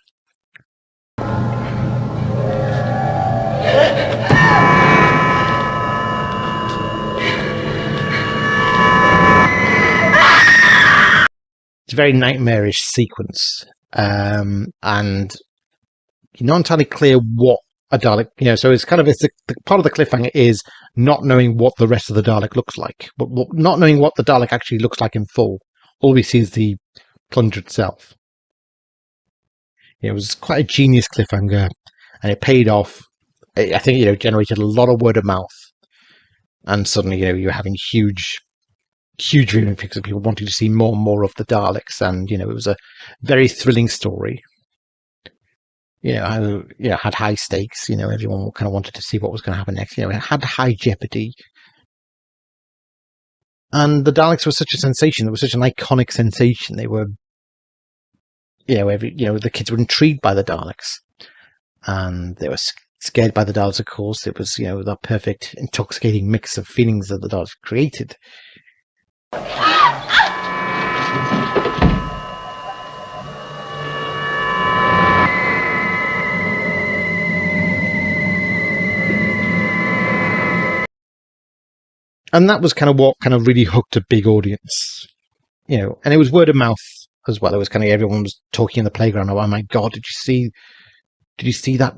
It's a very nightmarish sequence, and you're not entirely clear what a Dalek, so it's kind of, the part of the cliffhanger is not knowing what the rest of the Dalek looks like, but not knowing what the Dalek actually looks like in full. All we see is the plunger itself. It was quite a genius cliffhanger, and it paid off. I think, generated a lot of word of mouth, and suddenly, you're having huge viewing peaks of people wanting to see more and more of the Daleks, and, it was a very thrilling story. Had high stakes, everyone kind of wanted to see what was going to happen next. It had high jeopardy. And the Daleks were such a sensation. They were such an iconic sensation. They were, the kids were intrigued by the Daleks. And they were scared by the Daleks, of course. It was, that perfect, intoxicating mix of feelings that the Daleks created. And that was kind of what kind of really hooked a big audience, and it was word of mouth as well. It was kind of, everyone was talking in the playground. Oh my God, did you see that,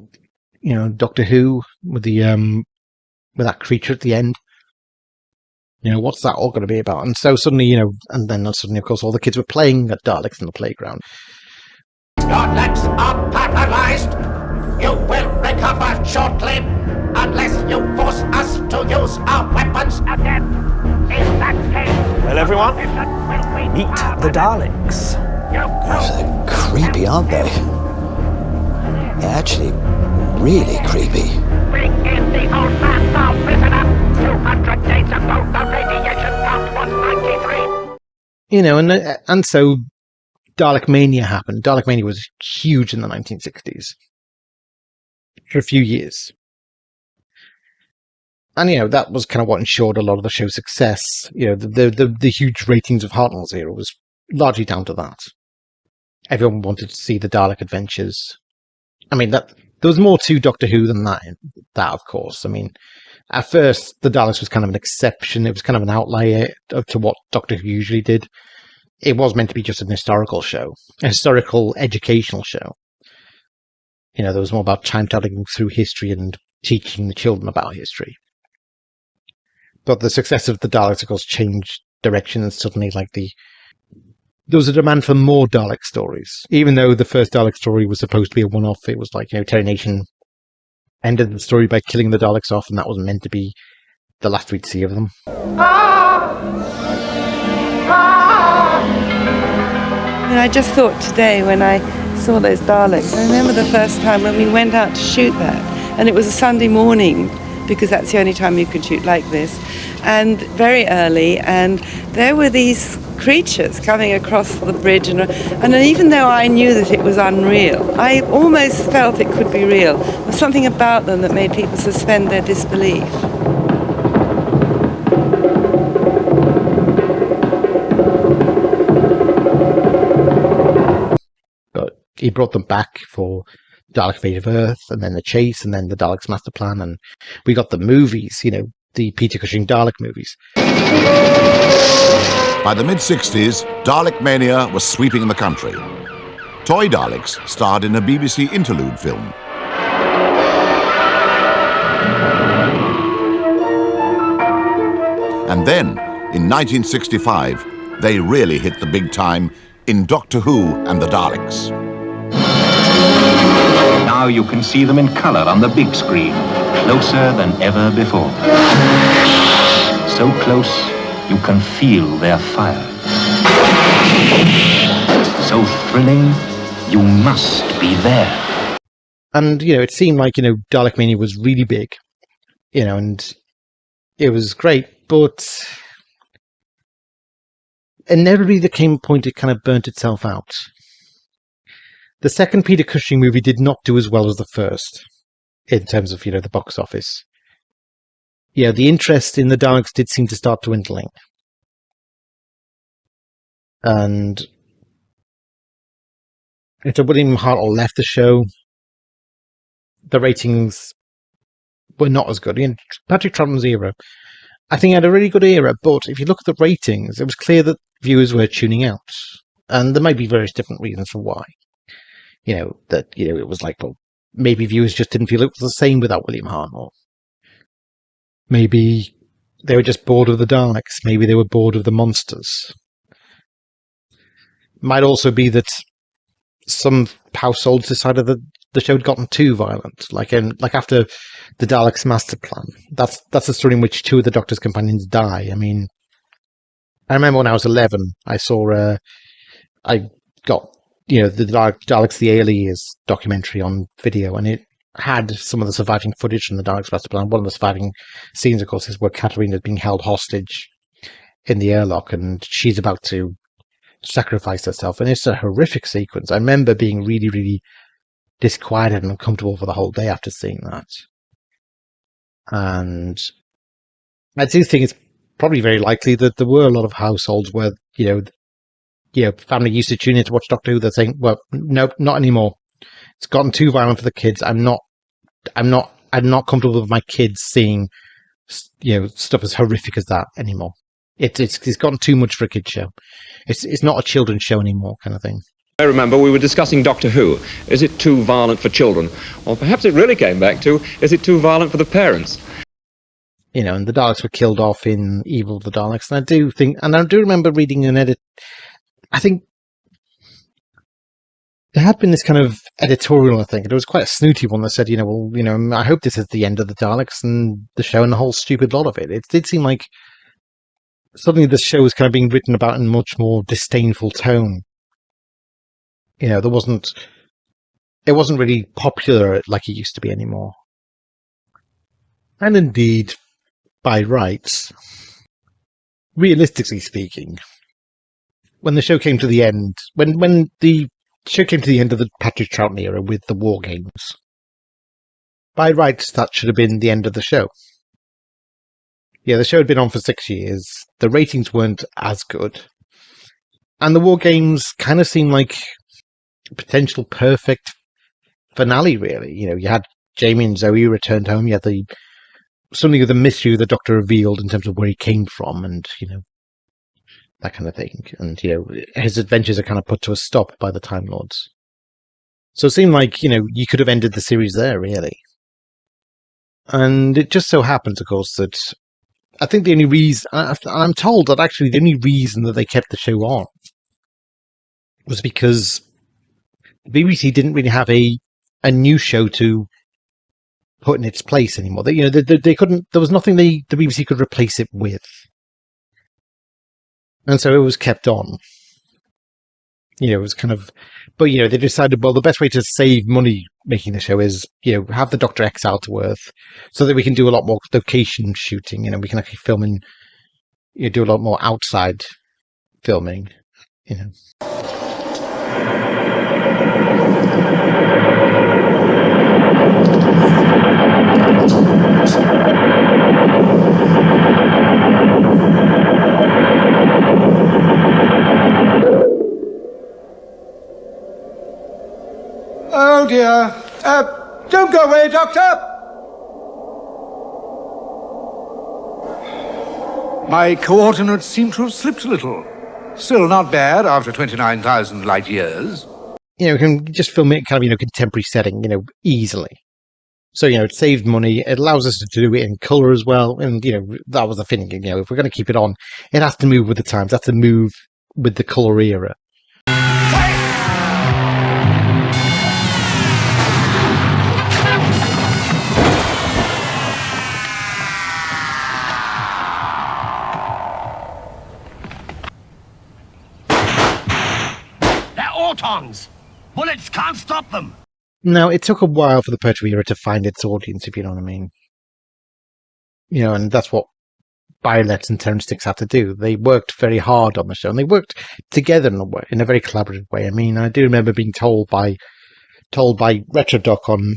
Doctor Who with with that creature at the end? What's that all going to be about? And so suddenly, and then suddenly, of course, all the kids were playing at Daleks in the playground. Your legs are paralyzed. You will recover shortly, unless you force us to use our weapons again. In that case... Well, everyone, meet the Daleks. Gosh, they're creepy, aren't they? They're actually really creepy. Bring in the old man now, prisoner. 200 days ago, the radiation count was 93. And so Dalek Mania happened. Dalek Mania was huge in the 1960s. For a few years. And, that was kind of what ensured a lot of the show's success. The huge ratings of Hartnell's era was largely down to that. Everyone wanted to see the Dalek adventures. I mean, there was more to Doctor Who than that, of course. I mean, at first, the Daleks was kind of an exception. It was kind of an outlier to what Doctor Who usually did. It was meant to be just an historical show, a historical educational show. There was more about time-traveling through history and teaching the children about history. But the success of the Daleks, of course, changed direction, and suddenly, there was a demand for more Dalek stories. Even though the first Dalek story was supposed to be a one-off, it was like, Terry Nation ended the story by killing the Daleks off, and that was meant to be the last we'd see of them. And I just thought today when I saw those Daleks, I remember the first time when we went out to shoot that, and it was a Sunday morning, because that's the only time you could shoot like this, and very early, and there were these creatures coming across the bridge, and even though I knew that it was unreal, I almost felt it could be real. There was something about them that made people suspend their disbelief. But he brought them back for Dalek Fate of Earth, and then The Chase, and then the Daleks Master Plan, and we got the movies, the Peter Cushing Dalek movies. By the mid-60s, Dalek mania was sweeping the country. Toy Daleks starred in a BBC interlude film. And then, in 1965, they really hit the big time in Doctor Who and the Daleks. Now you can see them in color on the big screen, closer than ever before. So close, you can feel their fire. So thrilling, you must be there. And, it seemed like, Dalek Mania was really big, and it was great, but inevitably there came a point it kind of burnt itself out. The second Peter Cushing movie did not do as well as the first, in terms of, the box office. The interest in the Daleks did seem to start dwindling. And after William Hartnell left the show, the ratings were not as good. Patrick Troughton's era, I think, had a really good era, but if you look at the ratings, it was clear that viewers were tuning out. And there might be various different reasons for why. It was like, well, maybe viewers just didn't feel it was the same without William Hartnell. Maybe they were just bored of the Daleks. Maybe they were bored of the monsters. Might also be that some households decided that the show had gotten too violent. Like after the Daleks Master Plan. That's a story in which two of the Doctor's companions die. I mean, I remember when I was 11, I saw, I got, the Daleks the Alias documentary on video, and it had some of the surviving footage from the Daleks Master Plan. One of the surviving scenes, of course, is where Katarina is being held hostage in the airlock, and she's about to sacrifice herself, and it's a horrific sequence. I remember being really, really disquieted and uncomfortable for the whole day after seeing that. And I do think it's probably very likely that there were a lot of households where, family used to tune in to watch Doctor Who. They're saying, well, nope, not anymore. It's gotten too violent for the kids. I'm not comfortable with my kids seeing, stuff as horrific as that anymore. It's gotten too much for a kid's show. It's not a children's show anymore, kind of thing. I remember we were discussing Doctor Who. Is it too violent for children? Or perhaps it really came back to, is it too violent for the parents? And the Daleks were killed off in Evil of the Daleks. And I do remember reading an edit. I think there had been this kind of editorial, I think, and it was quite a snooty one that said, I hope this is the end of the Daleks and the show and the whole stupid lot of it. It did seem like suddenly the show was kind of being written about in a much more disdainful tone. It wasn't really popular like it used to be anymore. And indeed, by rights, realistically speaking, when the show came to the end, when the show came to the end of the Patrick Troughton era with the War Games, by rights, that should have been the end of the show. The show had been on for 6 years. The ratings weren't as good. And the War Games kind of seemed like a potential perfect finale, really. You had Jamie and Zoe returned home. You had something of the mystery the Doctor revealed in terms of where he came from and, that kind of thing. And, his adventures are kind of put to a stop by the Time Lords. So it seemed like, you could have ended the series there, really. And it just so happens, of course, that I think the only reason, I'm told that actually the only reason that they kept the show on was because BBC didn't really have a new show to put in its place anymore. They couldn't. There was nothing the BBC could replace it with, and so it was kept on. It was kind of, but they decided, well, the best way to save money making the show is have the Dr. exiled to Earth, so that we can do a lot more location shooting. We can actually film and do a lot more outside filming. Oh dear. Don't go away, Doctor! My coordinates seem to have slipped a little. Still not bad after 29,000 light years. We can just film it kind of, contemporary setting, easily. So, it saved money. It allows us to do it in colour as well. And, that was the thing, if we're going to keep it on, it has to move with the times. It has to move with the colour era. Autons! Bullets can't stop them! Now, it took a while for the Pertwee era to find its audience, if you know what I mean. And that's what Bylets and Terrance Dicks had to do. They worked very hard on the show, and they worked together in a very collaborative way. I mean, I do remember being told by RetroDoc on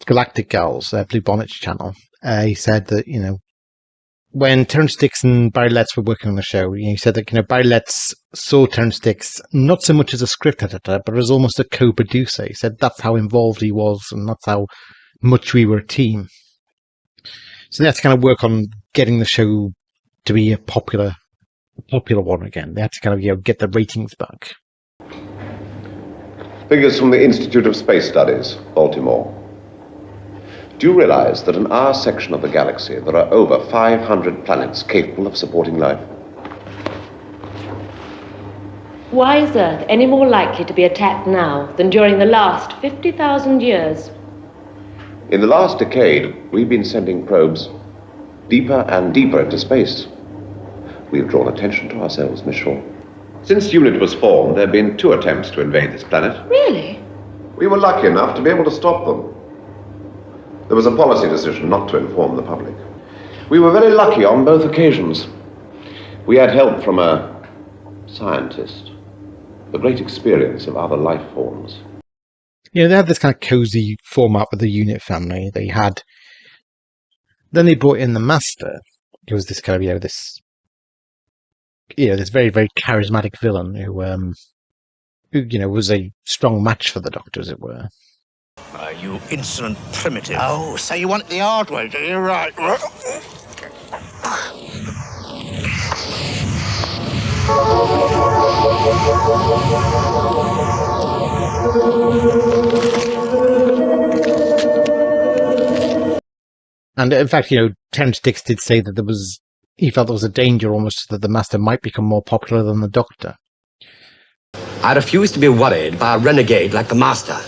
Galactic Gals, Blue Bonnet's channel. He said that, when Terrance Dicks and Barry Letts were working on the show, he said that Barry Letts saw Terrance Dicks not so much as a script editor, but as almost a co-producer. He said that's how involved he was, and that's how much we were a team. So they had to kind of work on getting the show to be a popular one again. They had to kind of get the ratings back. Figures from the Institute of Space Studies, Baltimore. Do you realize that in our section of the galaxy there are over 500 planets capable of supporting life? Why is Earth any more likely to be attacked now than during the last 50,000 years? In the last decade, we've been sending probes deeper and deeper into space. We've drawn attention to ourselves, Miss Shaw. Since the unit was formed, there have been 2 attempts to invade this planet. Really? We were lucky enough to be able to stop them. There was a policy decision not to inform the public. We were very lucky on both occasions. We had help from a scientist, the great experience of other life forms. They had this kind of cozy format with the unit family. Then they brought in the Master. It was this kind of, this very, very charismatic villain who was a strong match for the Doctor, as it were. You insolent primitive. Oh, so you want it the hard way, do you? Right. And in fact, Terrance Dicks did say that he felt there was a danger almost that the Master might become more popular than the Doctor. I refuse to be worried by a renegade like the Master.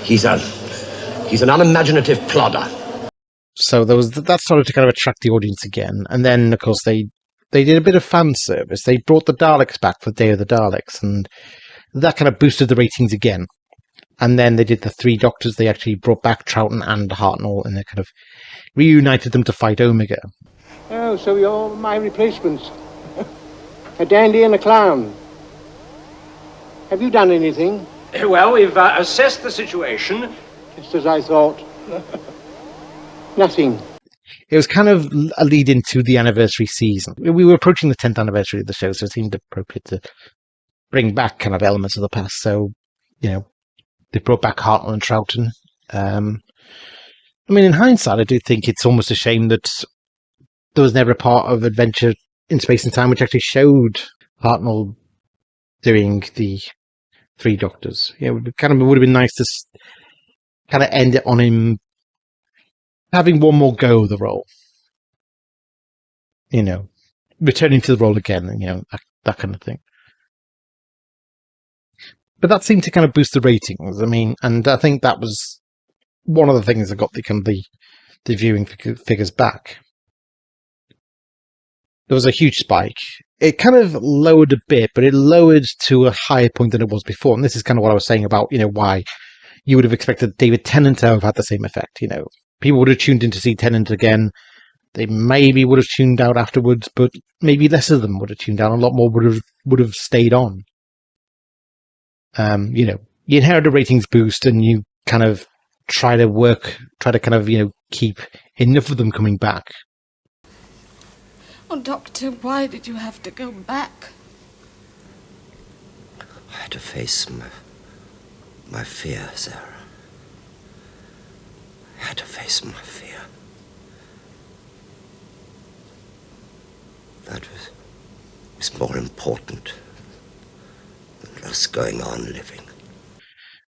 He's an unimaginative plodder. So that started to kind of attract the audience again. And then, of course, they did a bit of fan service. They brought the Daleks back for Day of the Daleks, and that kind of boosted the ratings again. And then they did the 3 Doctors. They actually brought back Troughton and Hartnell, and they kind of reunited them to fight Omega. Oh, so you're my replacements. A dandy and a clown. Have you done anything? Well, we've assessed the situation. Just as I thought. Nothing. It was kind of a lead into the anniversary season. We were approaching the 10th anniversary of the show, so it seemed appropriate to bring back kind of elements of the past. So, they brought back Hartnell and Troughton. In hindsight, I do think it's almost a shame that there was never a part of Adventure in Space and Time which actually showed Hartnell doing the 3 Doctors. It would have been nice to kind of end it on him having one more go of the role. Returning to the role again, that kind of thing. But that seemed to kind of boost the ratings. I mean, and I think that was one of the things that got the viewing figures back. There was a huge spike. It kind of lowered a bit, but it lowered to a higher point than it was before. And this is kind of what I was saying about, why you would have expected David Tennant to have had the same effect. People would have tuned in to see Tennant again. They maybe would have tuned out afterwards, but maybe less of them would have tuned out. A lot more would have stayed on. You inherit a ratings boost, and you kind of try to keep enough of them coming back. Oh, Doctor, why did you have to go back? I had to face my fear, Sarah. I had to face my fear. That was more important than just going on living.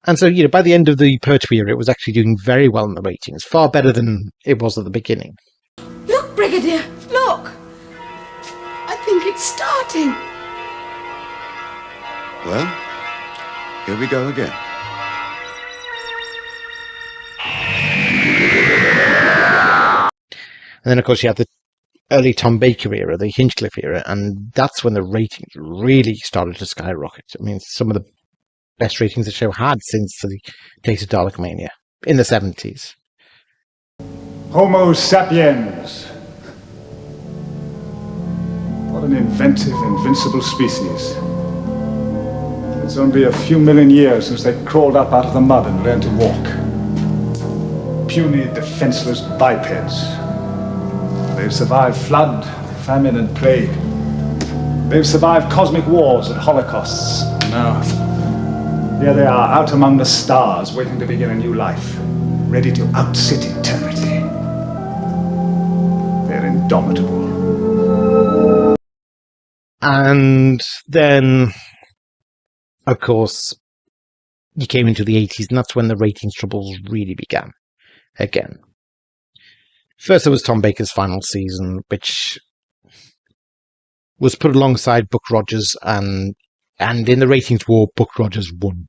And so, by the end of the Pertwee era, it was actually doing very well in the ratings, far better than it was at the beginning. Look, Brigadier, look! I think it's starting. Well, here we go again. And then, of course, you had the early Tom Baker era, the Hinchcliffe era, and that's when the ratings really started to skyrocket. I mean, some of the best ratings the show had since the days of Dalek Mania in the 70s. Homo sapiens. What an inventive, invincible species. It's only a few million years since they crawled up out of the mud and learned to walk. Puny, defenseless bipeds. They've survived flood, famine, and plague. They've survived cosmic wars and holocausts. Now, here they are, out among the stars, waiting to begin a new life, ready to outsit eternity. They're indomitable. And then, of course, you came into the 80s, and that's when the ratings troubles really began again. First, there was Tom Baker's final season, which was put alongside Buck Rogers, and in the ratings war, Buck Rogers won.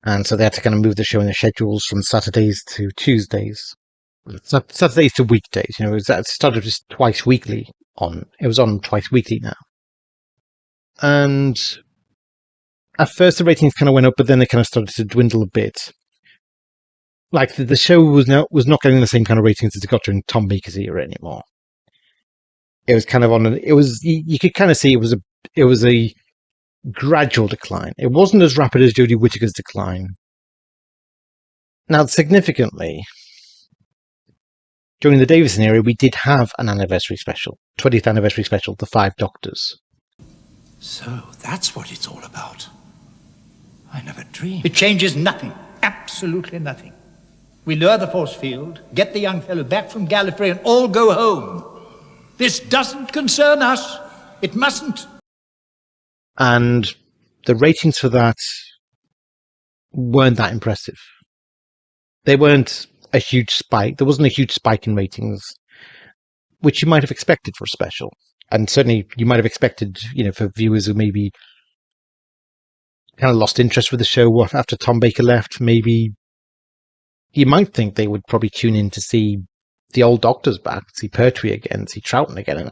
And so they had to kind of move the show in the schedules from Saturdays to Tuesdays. Saturdays to weekdays. It started just twice weekly on. It was on twice weekly now. And at first the ratings kind of went up, but then they kind of started to dwindle a bit. Like the show was not getting the same kind of ratings as it got during Tom Baker's era anymore. It was kind of you could kind of see it was a gradual decline. It wasn't as rapid as Jodie Whittaker's decline. Now, significantly, during the Davison era, we did have an anniversary special, 20th anniversary special, The Five Doctors. So that's what it's all about. I never dreamed. It changes nothing. Absolutely nothing. We lure the force field, get the young fellow back from Gallifrey, and all go home. This doesn't concern us. It mustn't. And the ratings for that weren't that impressive. They weren't a huge spike. There wasn't a huge spike in ratings, which you might have expected for a special. And certainly you might have expected, for viewers who maybe kind of lost interest with the show after Tom Baker left, maybe you might think they would probably tune in to see the old Doctors back, see Pertwee again, see Troughton again,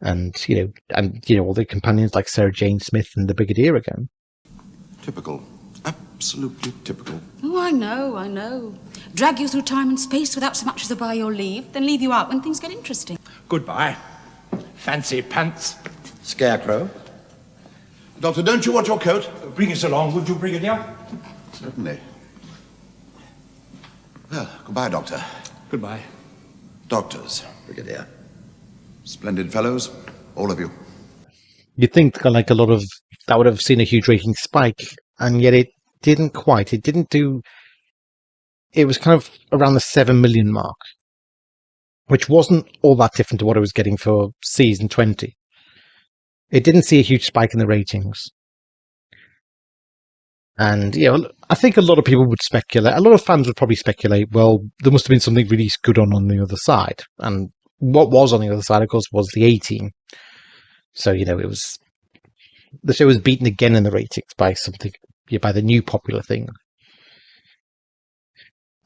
and all the companions like Sarah Jane Smith and the Brigadier again. Typical. Absolutely typical. Oh, I know. Drag you through time and space without so much as a by your leave, then leave you out when things get interesting. Goodbye. Fancy pants. Scarecrow. Doctor, don't you want your coat? Bring us along, would you, Brigadier? Certainly. Well, goodbye, Doctor. Goodbye. Doctors, Brigadier. Splendid fellows, all of you. You'd think like a lot of that would have seen a huge rating spike, and yet it didn't quite. It didn't do. It was kind of around the 7 million mark, which wasn't all that different to what it was getting for season 20. It didn't see a huge spike in the ratings. And, I think a lot of people would speculate, a lot of fans would probably speculate, well, there must have been something really good on the other side. And what was on the other side, of course, was the A-Team. So, it was the show was beaten again in the ratings by by the new popular thing.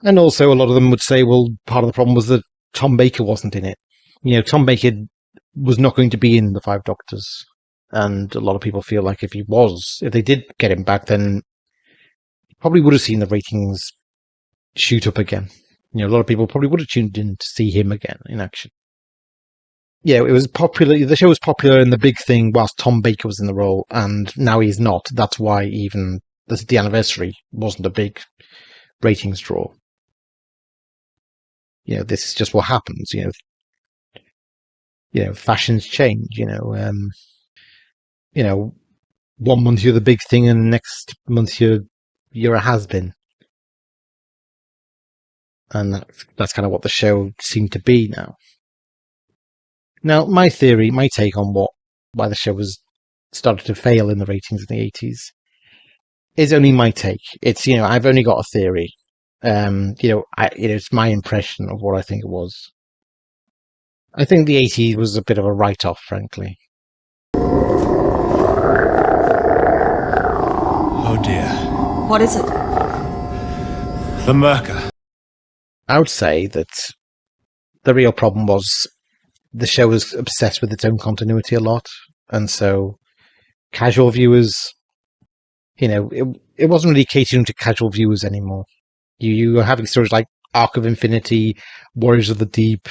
And also, a lot of them would say, well, part of the problem was that Tom Baker wasn't in it. Tom Baker was not going to be in the Five Doctors. And a lot of people feel like if they did get him back, then probably would have seen the ratings shoot up again. A lot of people probably would have tuned in to see him again in action. Yeah, it was popular. The show was popular in the big thing whilst Tom Baker was in the role, and now he's not. That's why even the anniversary wasn't a big ratings draw. This is just what happens. Fashions change. 1 month you're the big thing, and next month you're a has-been. And that's kind of what the show seemed to be now. Now, my take on why the show was started to fail in the ratings in the 80s is only my take. It's, I've only got a theory. It's my impression of what I think it was. I think the 80s was a bit of a write-off, frankly. Oh dear. What is it? The Merca. I would say that the real problem was the show was obsessed with its own continuity a lot, and so casual viewers, it wasn't really catering to casual viewers anymore. You were having stories like Arc of Infinity, Warriors of the Deep,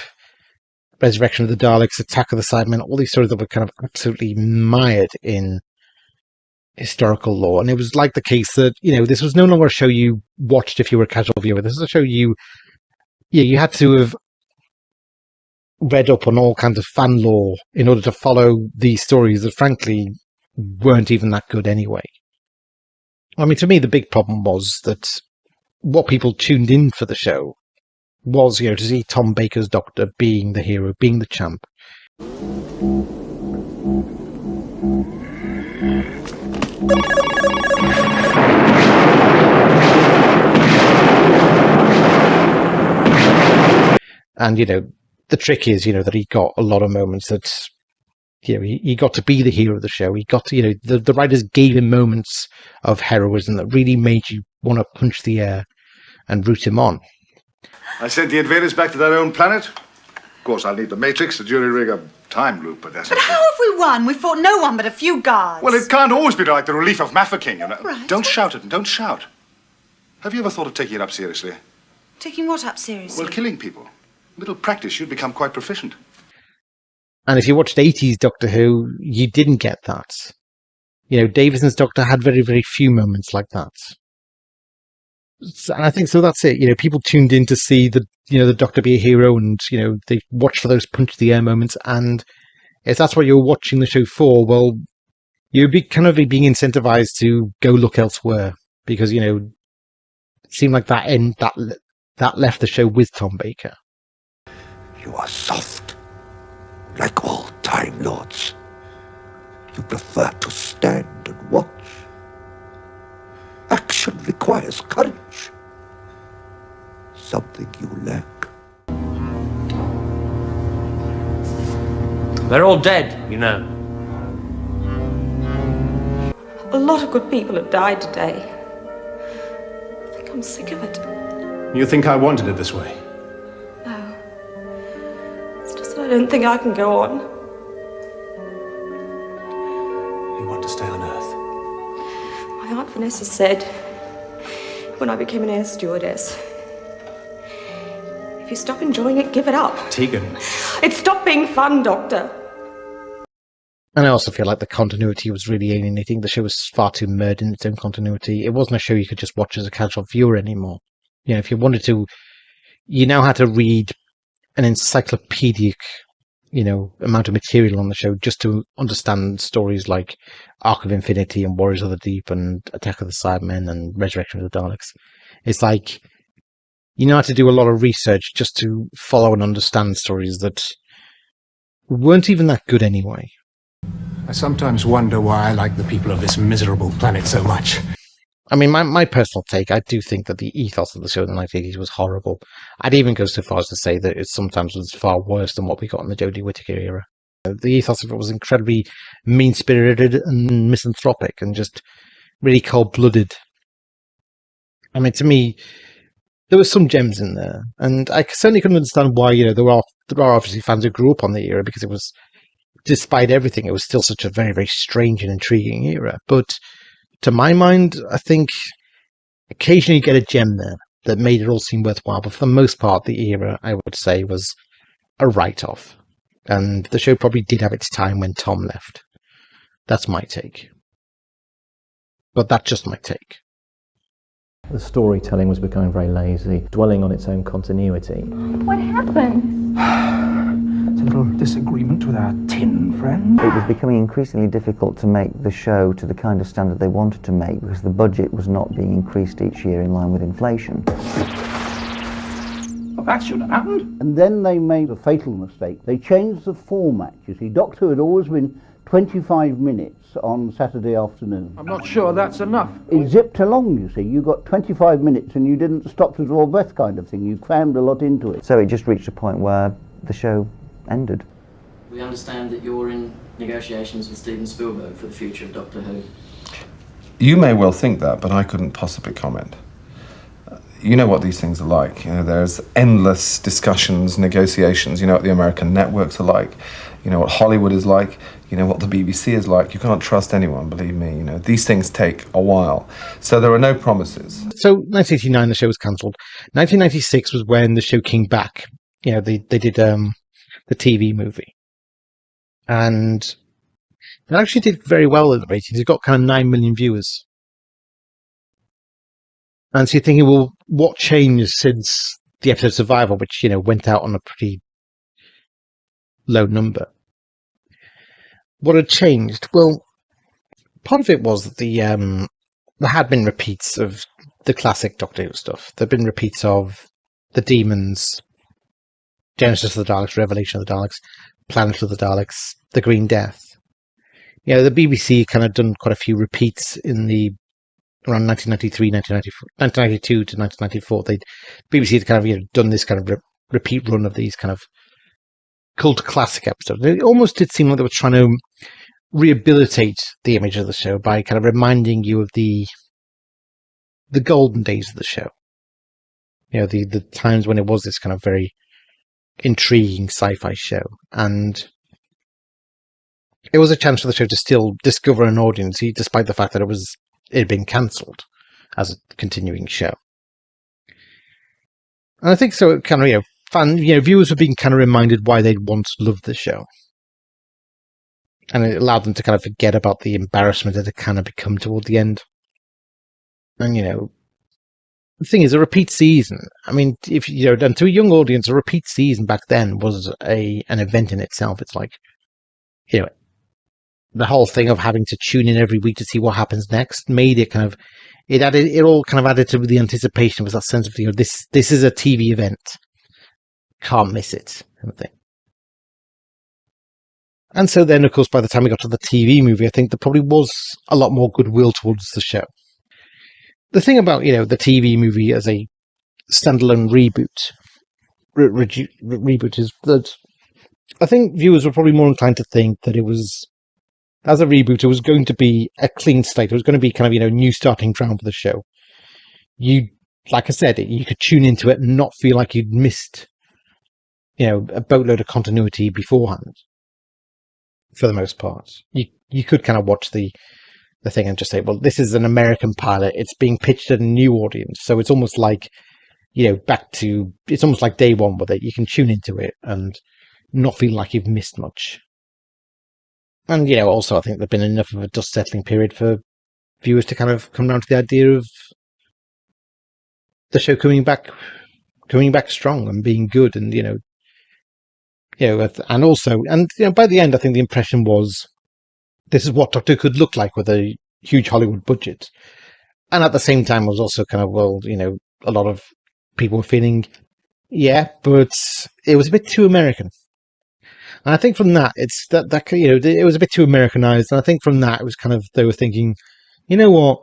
Resurrection of the Daleks, Attack of the Cybermen, all these stories that were kind of absolutely mired in historical lore. And it was like the case that, this was no longer a show you watched if you were a casual viewer. This is a show you had to have read up on all kinds of fan lore in order to follow these stories that frankly weren't even that good anyway. I mean, to me, the big problem was that what people tuned in for the show was, to see Tom Baker's Doctor being the hero, being the champ. And, the trick is, that he got a lot of moments that, he got to be the hero of the show. He got to, the writers gave him moments of heroism that really made you want to punch the air and root him on. I sent the invaders back to their own planet. Of course, I'll need the Matrix to jury-rig a time loop, but that's... But how have we won? We fought no one but a few guards. Well, it can't always be like the relief of Mafeking, Right. Don't shout it, and don't shout. Have you ever thought of taking it up seriously? Taking what up seriously? Well, killing people. A little practice, you'd become quite proficient. And if you watched 80s Doctor Who, you didn't get that. Davison's Doctor had very, very few moments like that. And I think so. That's it. People tuned in to see the Doctor be a hero, and they watched for those punch the air moments. And if that's what you're watching the show for, well, you'd be kind of being incentivized to go look elsewhere because it seemed like that left the show with Tom Baker. You are soft, like all Time Lords. You prefer to stand and watch. Action requires courage. Something you lack. They're all dead, A lot of good people have died today. I think I'm sick of it. You think I wanted it this way? No. It's just that I don't think I can go on. You want to stay on Earth? My Aunt Vanessa said, when I became an air stewardess, if you stop enjoying it, give it up. Tegan. It stopped being fun, Doctor. And I also feel like the continuity was really alienating. The show was far too mired in its own continuity. It wasn't a show you could just watch as a casual viewer anymore. If you wanted to, you now had to read an encyclopedic, amount of material on the show just to understand stories like Arc of Infinity and Warriors of the Deep and Attack of the Cybermen and Resurrection of the Daleks. It's like you now had to do a lot of research just to follow and understand stories that weren't even that good anyway. I sometimes wonder why I like the people of this miserable planet so much. I mean, my personal take, I do think that the ethos of the show in the 1980s was horrible. I'd even go so far as to say that it sometimes was far worse than what we got in the Jodie Whittaker era. The ethos of it was incredibly mean-spirited and misanthropic and just really cold-blooded. I mean, to me, there were some gems in there, and I certainly couldn't understand why, there are obviously fans who grew up on the era, because it was, despite everything, it was still such a very, very strange and intriguing era. But to my mind, I think occasionally you get a gem there that made it all seem worthwhile, but for the most part, the era, I would say, was a write-off. And the show probably did have its time when Tom left. That's my take. But that's just my take. The storytelling was becoming very lazy, dwelling on its own continuity. What happened? It's a little disagreement with our tin friend. It was becoming increasingly difficult to make the show to the kind of standard they wanted to make, because the budget was not being increased each year in line with inflation. Well, that shouldn't have happened. And then they made a fatal mistake. They changed the format. You see, Doctor Who had always been 25 minutes on Saturday afternoon. I'm not sure that's enough. It zipped along, you see. You got 25 minutes and you didn't stop to draw breath kind of thing. You crammed a lot into it. So it just reached a point where the show ended. We understand that you're in negotiations with Steven Spielberg for the future of Doctor Who. You may well think that, but I couldn't possibly comment. You know what these things are like. There's endless discussions, negotiations. You know what the American networks are like. You know what Hollywood is like. You know what the BBC is like. You can't trust anyone, believe me. These things take a while. So there are no promises. So 1989, the show was cancelled. 1996 was when the show came back. They did the TV movie. And it actually did very well in the ratings. It got kind of 9 million viewers. And so you're thinking, well, what changed since the episode Survivor, which, went out on a pretty low number? What had changed? Well, part of it was that there had been repeats of the classic Doctor Who stuff. There had been repeats of the Demons, Genesis of the Daleks, Revelation of the Daleks, Planet of the Daleks, The Green Death. The BBC kind of done quite a few repeats in the around 1993, 1992 to 1994. BBC had kind of done this kind of repeat run of these kind of cult classic episodes. It almost did seem like they were trying to rehabilitate the image of the show by kind of reminding you of the golden days of the show. The times when it was this kind of very intriguing sci-fi show. And it was a chance for the show to still discover an audience, despite the fact that it had been cancelled as a continuing show. And I think so. It kind of, viewers were being kind of reminded why they'd once loved the show, and it allowed them to kind of forget about the embarrassment that had kind of become toward the end. And the thing is, a repeat season. I mean, if and to a young audience, a repeat season back then was an event in itself. It's like, the whole thing of having to tune in every week to see what happens next made it kind of, it all kind of added to the anticipation, was that sense of, this is a TV event. Can't miss it, kind of thing. And so then, of course, by the time we got to the TV movie, I think there probably was a lot more goodwill towards the show. The thing about, the TV movie as a standalone reboot, reboot is that I think viewers were probably more inclined to think that it was, as a reboot, it was going to be a clean slate. It was going to be kind of, new starting ground for the show. Like I said, you could tune into it and not feel like you'd missed, a boatload of continuity beforehand. For the most part, you could kind of watch the thing and just say, well, this is an American pilot. It's being pitched at a new audience, so it's almost like, it's almost like day one with it. You can tune into it and not feel like you've missed much. And, also I think there's been enough of a dust settling period for viewers to kind of come around to the idea of the show coming back strong and being good, and and also, by the end, I think the impression was this is what Doctor Who could look like with a huge Hollywood budget. And at the same time, it was also kind of, a lot of people were feeling, but it was a bit too American. And I think from that, it's that it was a bit too Americanized. And I think from that, it was kind of, they were thinking, you know what?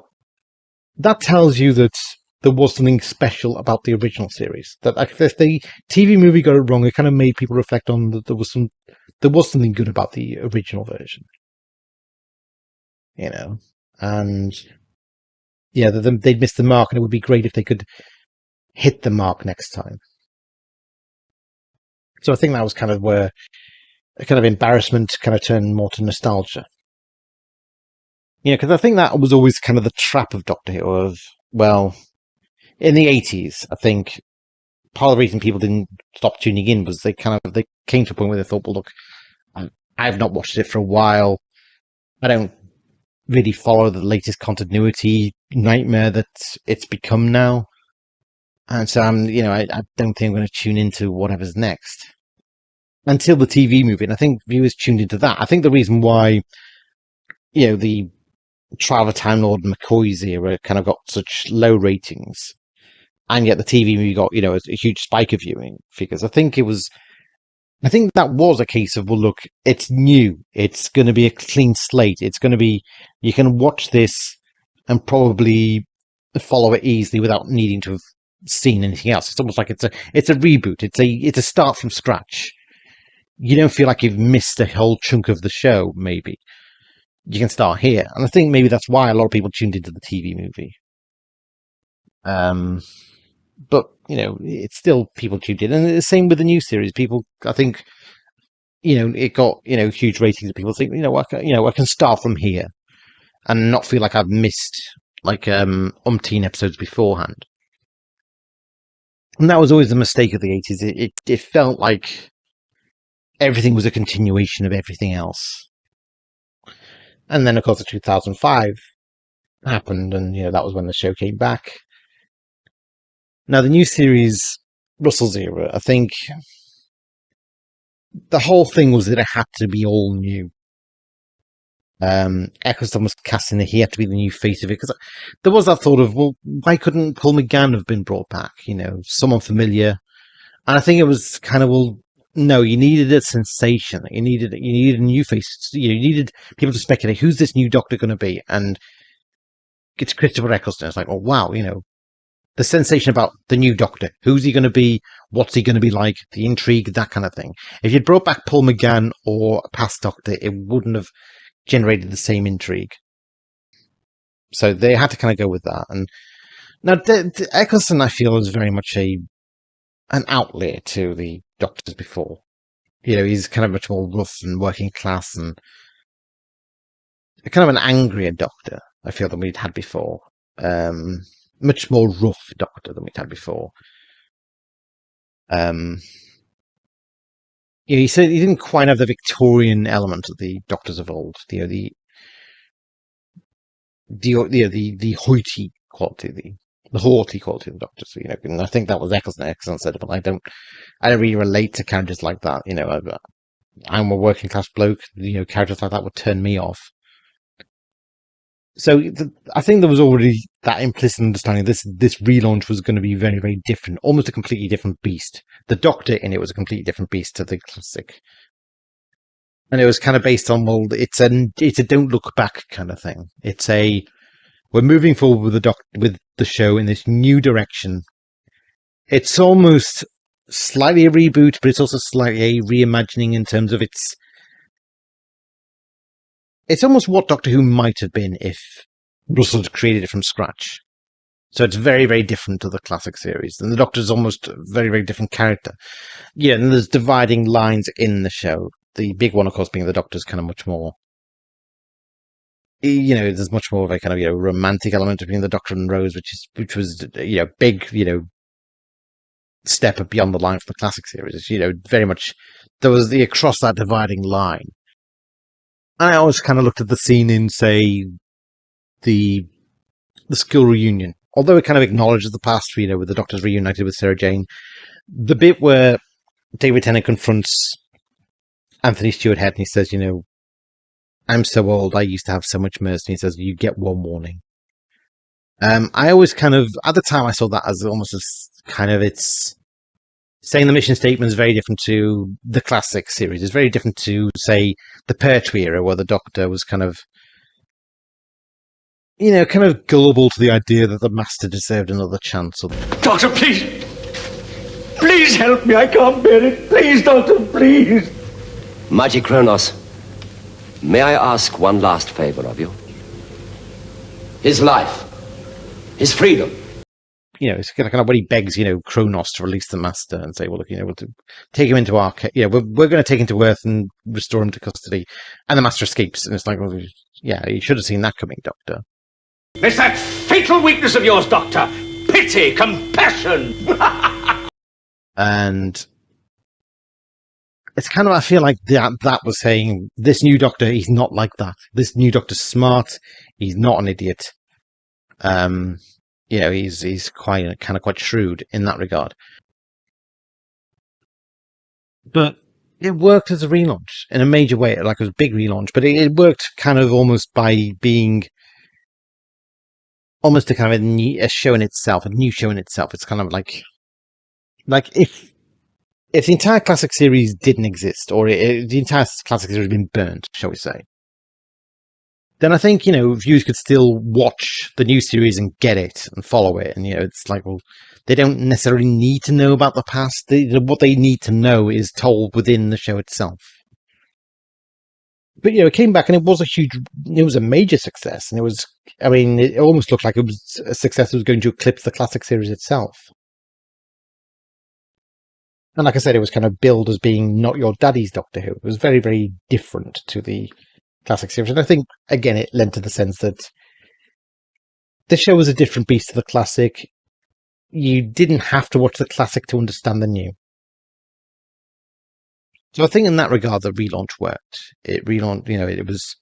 That tells you that there was something special about the original series. That if the TV movie got it wrong, it kind of made people reflect on that there was something good about the original version. And yeah, they'd missed the mark, and it would be great if they could hit the mark next time. So I think that was kind of where a kind of embarrassment kind of turned more to nostalgia. Because I think that was always kind of the trap of Doctor Who of, well, in the 80s, I think part of the reason people didn't stop tuning in was they came to a point where they thought, well, look, I've not watched it for a while. I don't really follow the latest continuity nightmare that it's become now. And so I don't think I'm going to tune into whatever's next until the TV movie. And I think viewers tuned into that. I think the reason why, the Trial of a Time Lord and McCoy's era kind of got such low ratings, and yet the TV movie got, a huge spike of viewing figures. I think that was a case of, well, look, it's new. It's going to be a clean slate. It's going to be, you can watch this and probably follow it easily without needing to have seen anything else. It's almost like it's a reboot. It's a start from scratch. You don't feel like you've missed a whole chunk of the show, maybe. You can start here. And I think maybe that's why a lot of people tuned into the TV movie. But, it's still people tuned in. And the same with the new series. People, I think, it got, huge ratings. People think, I can start from here and not feel like I've missed like umpteen episodes beforehand. And that was always the mistake of the 80s. It felt like everything was a continuation of everything else. And then, of course, the 2005 happened, and that was when the show came back. Now, the new series, Russell's era, I think the whole thing was that it had to be all new. Eccleston was casting it; he had to be the new face of it, because there was that thought of, well, why couldn't Paul McGann have been brought back? Someone familiar. And I think it was kind of, well, no, you needed a sensation. You needed a new face. You needed people to speculate, who's this new Doctor going to be? And it's Christopher Eccleston. It's like, oh, wow, the sensation about the new Doctor. Who's he going to be? What's he going to be like? The intrigue, that kind of thing. If you'd brought back Paul McGann or a past Doctor, it wouldn't have generated the same intrigue. So they had to kind of go with that. And now, Eccleston, I feel, is very much an outlier to the Doctors before. He's kind of much more rough and working class and kind of an angrier Doctor, I feel, than we'd had before. Much more rough Doctor than we'd had before. He said he didn't quite have the Victorian element of the Doctors of old. The hoity quality, the haughty quality of the Doctors. And I think that was Eccleston said, but I don't really relate to characters like that. I'm a working class bloke. Characters like that would turn me off. So I think there was already that implicit understanding this relaunch was going to be very, very different, almost a completely different beast. The Doctor in it was a completely different beast to the classic. And it was kind of based on, well, it's a don't look back kind of thing. We're moving forward with the show in this new direction. It's almost slightly a reboot, but it's also slightly a reimagining in terms of it's almost what Doctor Who might have been if Russell had created it from scratch. So it's very, very different to the classic series. And the Doctor's almost a very, very different character. Yeah, and there's dividing lines in the show. The big one, of course, being the Doctor's kind of much more... there's much more of a kind of, romantic element between the Doctor and Rose, which was, big, step beyond the line from the classic series. Very much, there was across that dividing line. I always kind of looked at the scene in, say, the school reunion. Although it kind of acknowledges the past, with the Doctors reunited with Sarah Jane. The bit where David Tennant confronts Anthony Stewart Head and he says, I'm so old, I used to have so much mercy. And he says, you get one warning. I always kind of, at the time I saw that as almost as kind of, it's saying the mission statement is very different to the classic series. It's very different to, say, the Pertwee era, where the Doctor was kind of kind of gullible to the idea that the Master deserved another chance. Doctor, please! Please help me, I can't bear it. Please, Doctor, please! Mighty Kronos, may I ask one last favor of you? His life, his freedom. It's kind of when he begs, Kronos to release the Master and say, well, look, we'll take him into our, we're going to take him to Earth and restore him to custody. And the Master escapes. And it's like, well, yeah, you should have seen that coming, Doctor. It's that fatal weakness of yours, Doctor. Pity, compassion. And it's kind of, I feel like that was saying, this new Doctor, he's not like that. This new Doctor's smart. He's not an idiot. He's quite shrewd in that regard. But it worked as a relaunch in a major way. Like, it was a big relaunch, but it worked kind of almost by being almost a kind of a show in itself, a new show in itself. It's kind of like if the entire classic series didn't exist, or the entire classic series had been burnt, shall we say, then I think, viewers could still watch the new series and get it and follow it. And, it's like, well, they don't necessarily need to know about the past. What they need to know is told within the show itself. But, it came back and it was a major success. And it almost looked like it was a success that was going to eclipse the classic series itself. And like I said, it was kind of billed as being not your daddy's Doctor Who. It was very, very different to the classic series. And I think, again, it lent to the sense that the show was a different beast to the classic. You didn't have to watch the classic to understand the new. So I think in that regard, the relaunch worked. It relaunched, it was...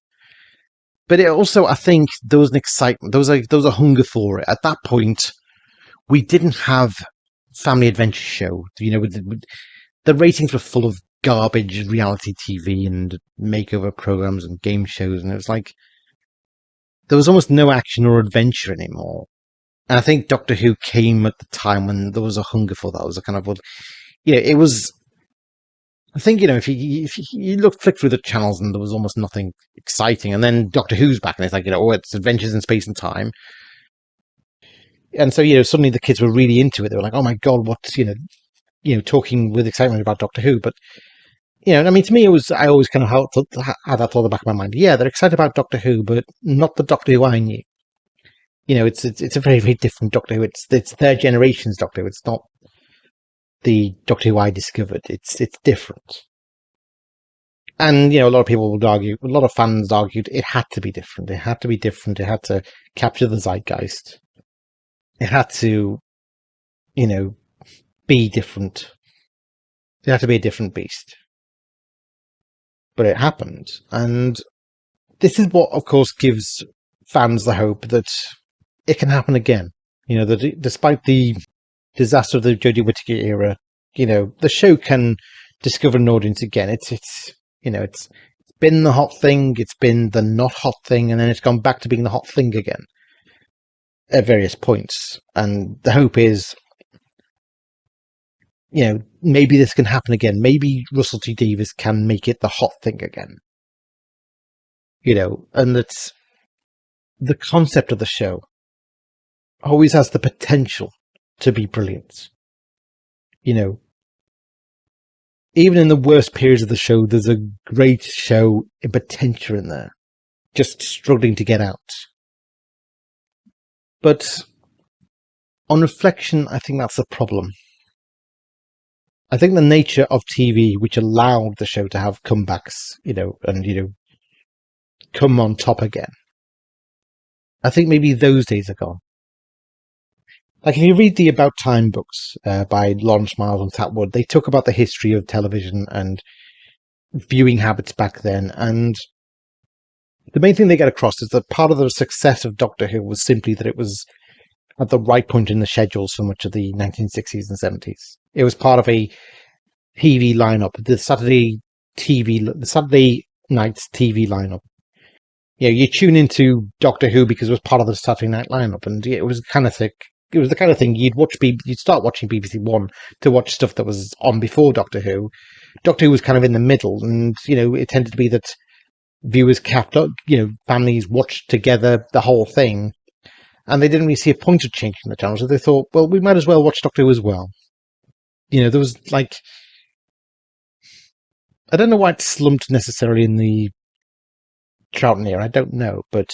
But it also, I think, there was an excitement. There was a hunger for it. At that point, we didn't have family adventure show. The ratings were full of garbage reality TV and makeover programs and game shows, and it was like there was almost no action or adventure anymore. And I think Doctor Who came at the time when there was a hunger for that. It was a kind of, it was. I think if you flick through the channels and there was almost nothing exciting, and then Doctor Who's back and it's like it's adventures in space and time. And so, suddenly the kids were really into it. They were like, oh my God, what's, talking with excitement about Doctor Who. But, to me, I always kind of had that thought in the back of my mind. Yeah, they're excited about Doctor Who, but not the Doctor Who I knew. It's a very, very different Doctor Who. It's their generation's Doctor Who. It's not the Doctor Who I discovered. It's different. And, a lot of people would argue, a lot of fans argued it had to be different. It had to be different. It had to capture the zeitgeist. It had to, be different. It had to be a different beast. But it happened. And this is what, of course, gives fans the hope that it can happen again. That despite the disaster of the Jodie Whittaker era, the show can discover an audience again. It's been the hot thing, it's been the not hot thing, and then it's gone back to being the hot thing again at various points. And the hope is, maybe this can happen again. Maybe Russell T Davies can make it the hot thing again. And that's the concept of the show always has the potential to be brilliant. Even in the worst periods of the show, there's a great show in potential in there, just struggling to get out. But on reflection, I think that's the problem. I think the nature of TV, which allowed the show to have comebacks, and, come on top again. I think maybe those days are gone. Like, if you read the About Time books by Lawrence Miles and Tatwood, they talk about the history of television and viewing habits back then, and the main thing they get across is that part of the success of Doctor Who was simply that it was at the right point in the schedules for much of the 1960s and 70s. It was part of a TV lineup, the Saturday night's TV lineup. You tune into Doctor Who because it was part of the Saturday night lineup, and it was kind of thick. It was the kind of thing you'd start watching BBC One to watch stuff that was on before Doctor Who. Doctor Who was kind of in the middle, and it tended to be that viewers kept up, families watched together the whole thing, and they didn't really see a point of changing the channel, so they thought, well, we might as well watch Doctor Who as well. There was like, I don't know why it slumped necessarily in the Troughton era, I don't know, but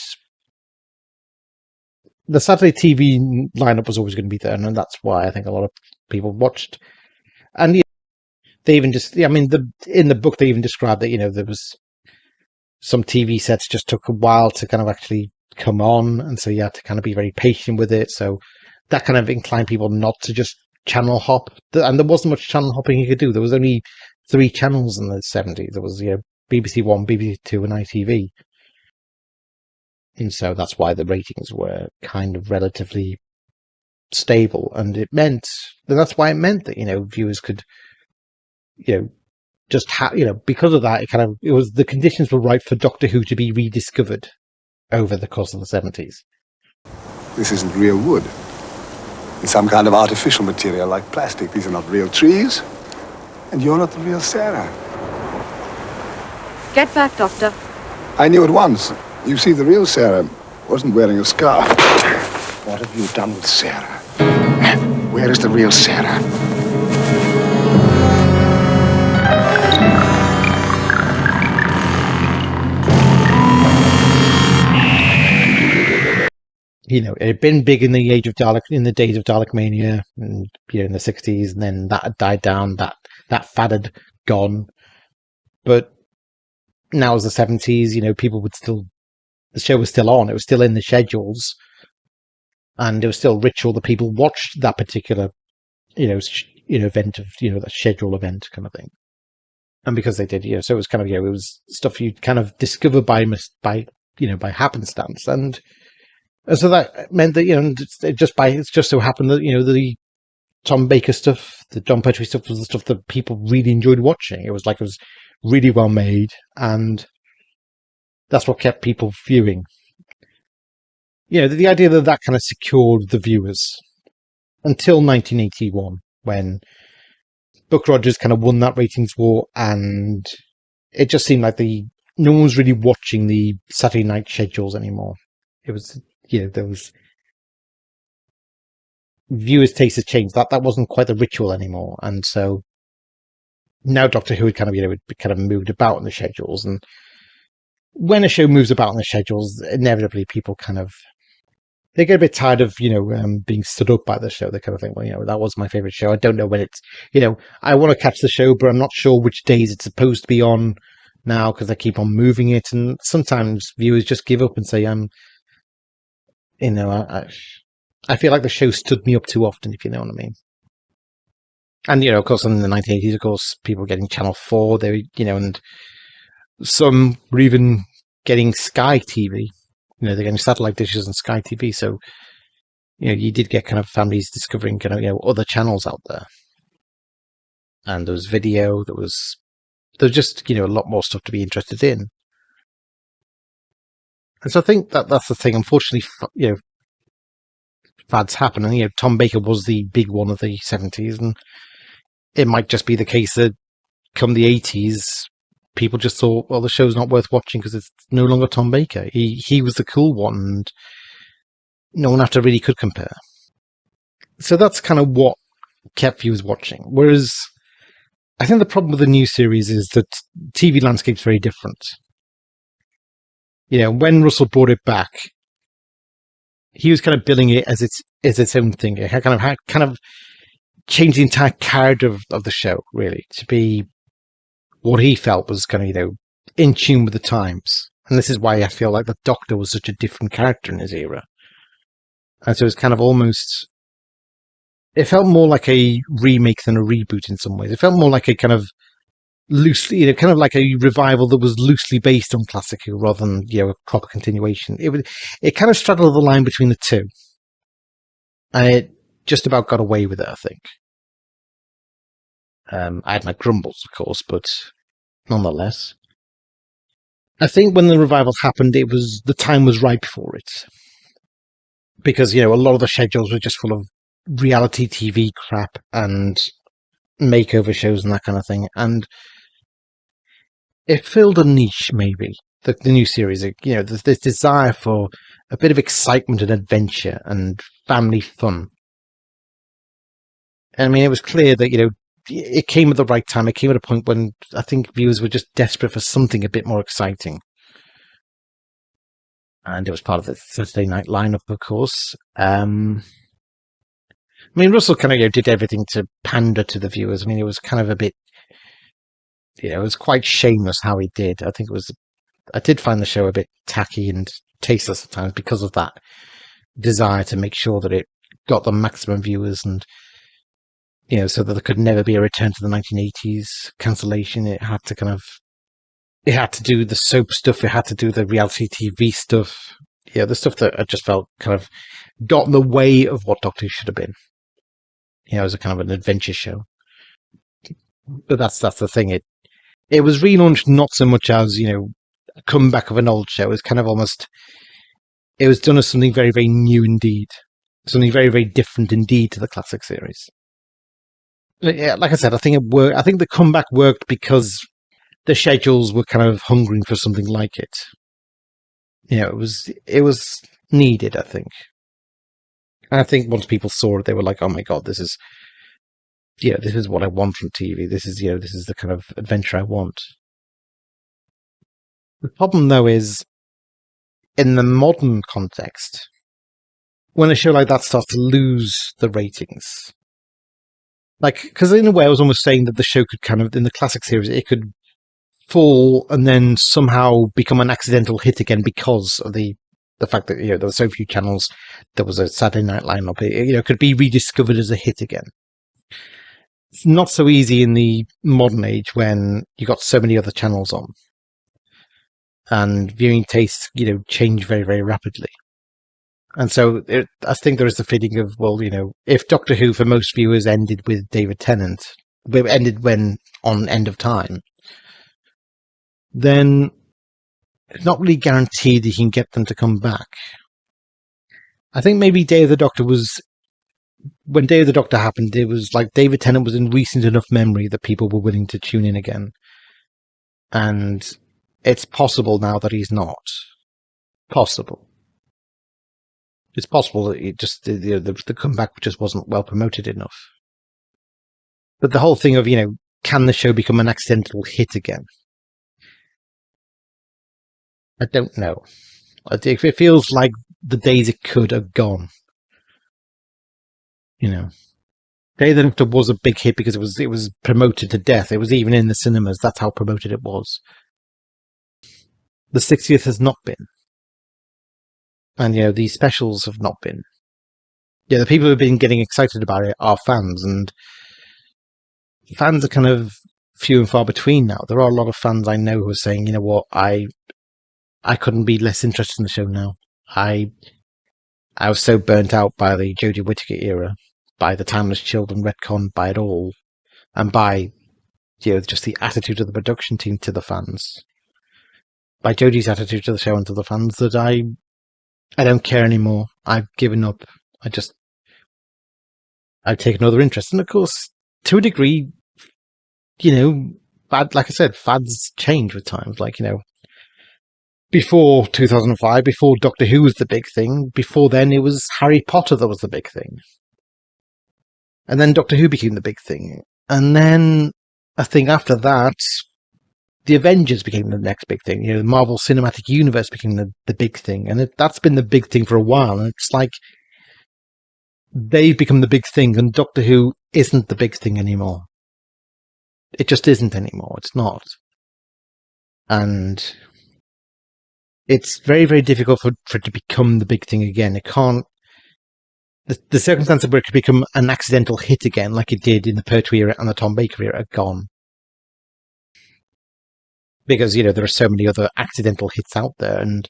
the Saturday TV lineup was always going to be there, and that's why I think a lot of people watched. And they even in the book they even described that there was some TV sets just took a while to kind of actually come on, and so you had to kind of be very patient with it. So that kind of inclined people not to just channel hop, and there wasn't much channel hopping you could do. There was only 3 channels in the 70s. There was BBC One, BBC Two, and ITV. And so that's why the ratings were kind of relatively stable, and that's why it meant that viewers could just because of that, it was the conditions were right for Doctor Who to be rediscovered over the course of the 70s. This isn't real wood. It's some kind of artificial material like plastic. These are not real trees, and you're not the real Sarah. Get back, Doctor. I knew at once. You see, the real Sarah wasn't wearing a scarf. What have you done with Sarah? Where is the real Sarah? It had been big in the age of Dalek, in the days of Dalek Mania, and in the 60s, and then that had died down. That fad had gone, but now as the 70s, people would still. The show was still on. It was still in the schedules, and it was still ritual that people watched that particular, event of that schedule event kind of thing. And because they did, so it was kind of it was stuff you kind of discover by happenstance, and so that meant that it just so happened that the Tom Baker stuff, the John Pertwee stuff was the stuff that people really enjoyed watching. It was really well made, and that's what kept people viewing. The idea that kind of secured the viewers until 1981, when Buck Rogers kind of won that ratings war, and it just seemed like no one was really watching the Saturday night schedules anymore. It was, there was viewers' tastes had changed. That wasn't quite the ritual anymore, and so now Doctor Who had kind of moved about in the schedules, and when a show moves about in the schedules, inevitably people they get a bit tired of being stood up by the show. They kind of think, well, that was my favorite show. I don't know when it's I want to catch the show, but I'm not sure which days it's supposed to be on now because they keep on moving it, and sometimes viewers just give up and say, I feel like the show stood me up too often, if you know what I mean. And of course, in the 1980s, of course, people were getting Channel 4. They and some were even getting Sky TV. They're getting satellite dishes and Sky TV. So, you did get kind of families discovering other channels out there. And there was video. There was just a lot more stuff to be interested in. And so I think that's the thing. Unfortunately, fads happen, and Tom Baker was the big one of the 70s, and it might just be the case that come the 80s. People just thought, well, the show's not worth watching because it's no longer Tom Baker. He was the cool one, and no one after really could compare. So that's kind of what kept viewers watching. Whereas I think the problem with the new series is that TV landscape's very different. When Russell brought it back, he was kind of billing it as its own thing. It had kind of changed the entire character of the show, really, to be what he felt was kind of, in tune with the times. And this is why I feel like the Doctor was such a different character in his era. And so it's kind of almost... It felt more like a remake than a reboot in some ways. It felt more like a kind of loosely, kind of like a revival that was loosely based on classic Who rather than, a proper continuation. It kind of straddled the line between the two. And it just about got away with it, I think. I had my grumbles, of course, but nonetheless. I think when the revival happened, the time was right for it. Because, a lot of the schedules were just full of reality TV crap and makeover shows and that kind of thing. And it filled a niche, maybe. the new series. There's this desire for a bit of excitement and adventure and family fun. I mean, it was clear that, it came at the right time. It came at a point when I think viewers were just desperate for something a bit more exciting. And it was part of the Saturday night lineup, of course. I mean, Russell kind of did everything to pander to the viewers. I mean, it was kind of a bit, it was quite shameless how he did. I did find the show a bit tacky and tasteless at times because of that desire to make sure that it got the maximum viewers and, so that there could never be a return to the 1980s cancellation. It had to do the soap stuff. It had to do the reality TV stuff. The stuff that I just felt kind of got in the way of what Doctor Who should have been. It was a kind of an adventure show. But that's the thing. It was relaunched not so much as, a comeback of an old show. It was kind of almost, it was done as something very, very new indeed. Something very, very different indeed to the classic series. Yeah, like I said, I think it worked. I think the comeback worked because the schedules were kind of hungering for something like it. It was needed, I think. And I think once people saw it, they were like, "Oh my god, this is what I want from TV. This is the kind of adventure I want." The problem, though, is in the modern context, when a show like that starts to lose the ratings, because in a way, I was almost saying that the show could kind of, in the classic series, it could fall and then somehow become an accidental hit again because of the fact that there were so few channels. There was a Saturday night lineup. It could be rediscovered as a hit again. It's not so easy in the modern age when you got so many other channels on, and viewing tastes change very, very rapidly. And so I think there is the feeling of, well, if Doctor Who for most viewers ended with David Tennant, ended when on End of Time, then it's not really guaranteed that you can get them to come back. I think maybe Day of the Doctor when Day of the Doctor happened, it was like David Tennant was in recent enough memory that people were willing to tune in again. And it's possible now that he's not. Possible. It's possible that it just the comeback just wasn't well promoted enough. But the whole thing of, can the show become an accidental hit again? I don't know. It feels like the days it could have gone. Day of the Doctor was a big hit because it was promoted to death. It was even in the cinemas. That's how promoted it was. The 60th has not been. And, these specials have not been. The people who have been getting excited about it are fans, and fans are kind of few and far between now. There are a lot of fans I know who are saying, I couldn't be less interested in the show now. I was so burnt out by the Jodie Whittaker era, by the Timeless Children retcon, by it all, and by just the attitude of the production team to the fans, by Jodie's attitude to the show and to the fans, that I don't care anymore. I've given up. I've taken another interest. And of course, to a degree, like I said, fads change with times. Before 2005, before Doctor Who was the big thing, before then it was Harry Potter that was the big thing. And then Doctor Who became the big thing. And then I think after that, the Avengers became the next big thing. The Marvel Cinematic Universe became the big thing. And that's been the big thing for a while. And it's like they've become the big thing, and Doctor Who isn't the big thing anymore. It just isn't anymore. It's not. And it's very, very difficult for it to become the big thing again. It can't. The circumstances where it could become an accidental hit again, like it did in the Pertwee era and the Tom Baker era, are gone. Because, there are so many other accidental hits out there. And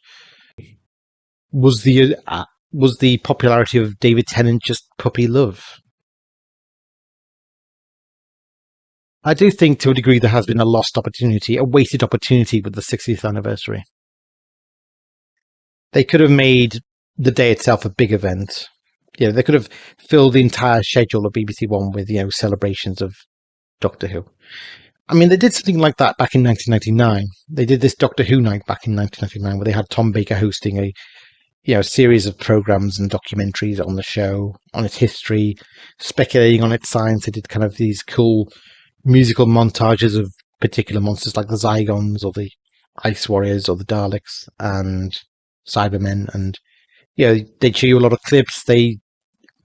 was the popularity of David Tennant just puppy love? I do think, to a degree, there has been a lost opportunity, a wasted opportunity with the 60th anniversary. They could have made the day itself a big event. They could have filled the entire schedule of BBC One with, celebrations of Doctor Who. I mean, they did something like that back in 1999. They did this Doctor Who night back in 1999 where they had Tom Baker hosting a series of programs and documentaries on the show, on its history, speculating on its science. They did kind of these cool musical montages of particular monsters like the Zygons or the Ice Warriors or the Daleks and Cybermen. And, they'd show you a lot of clips. They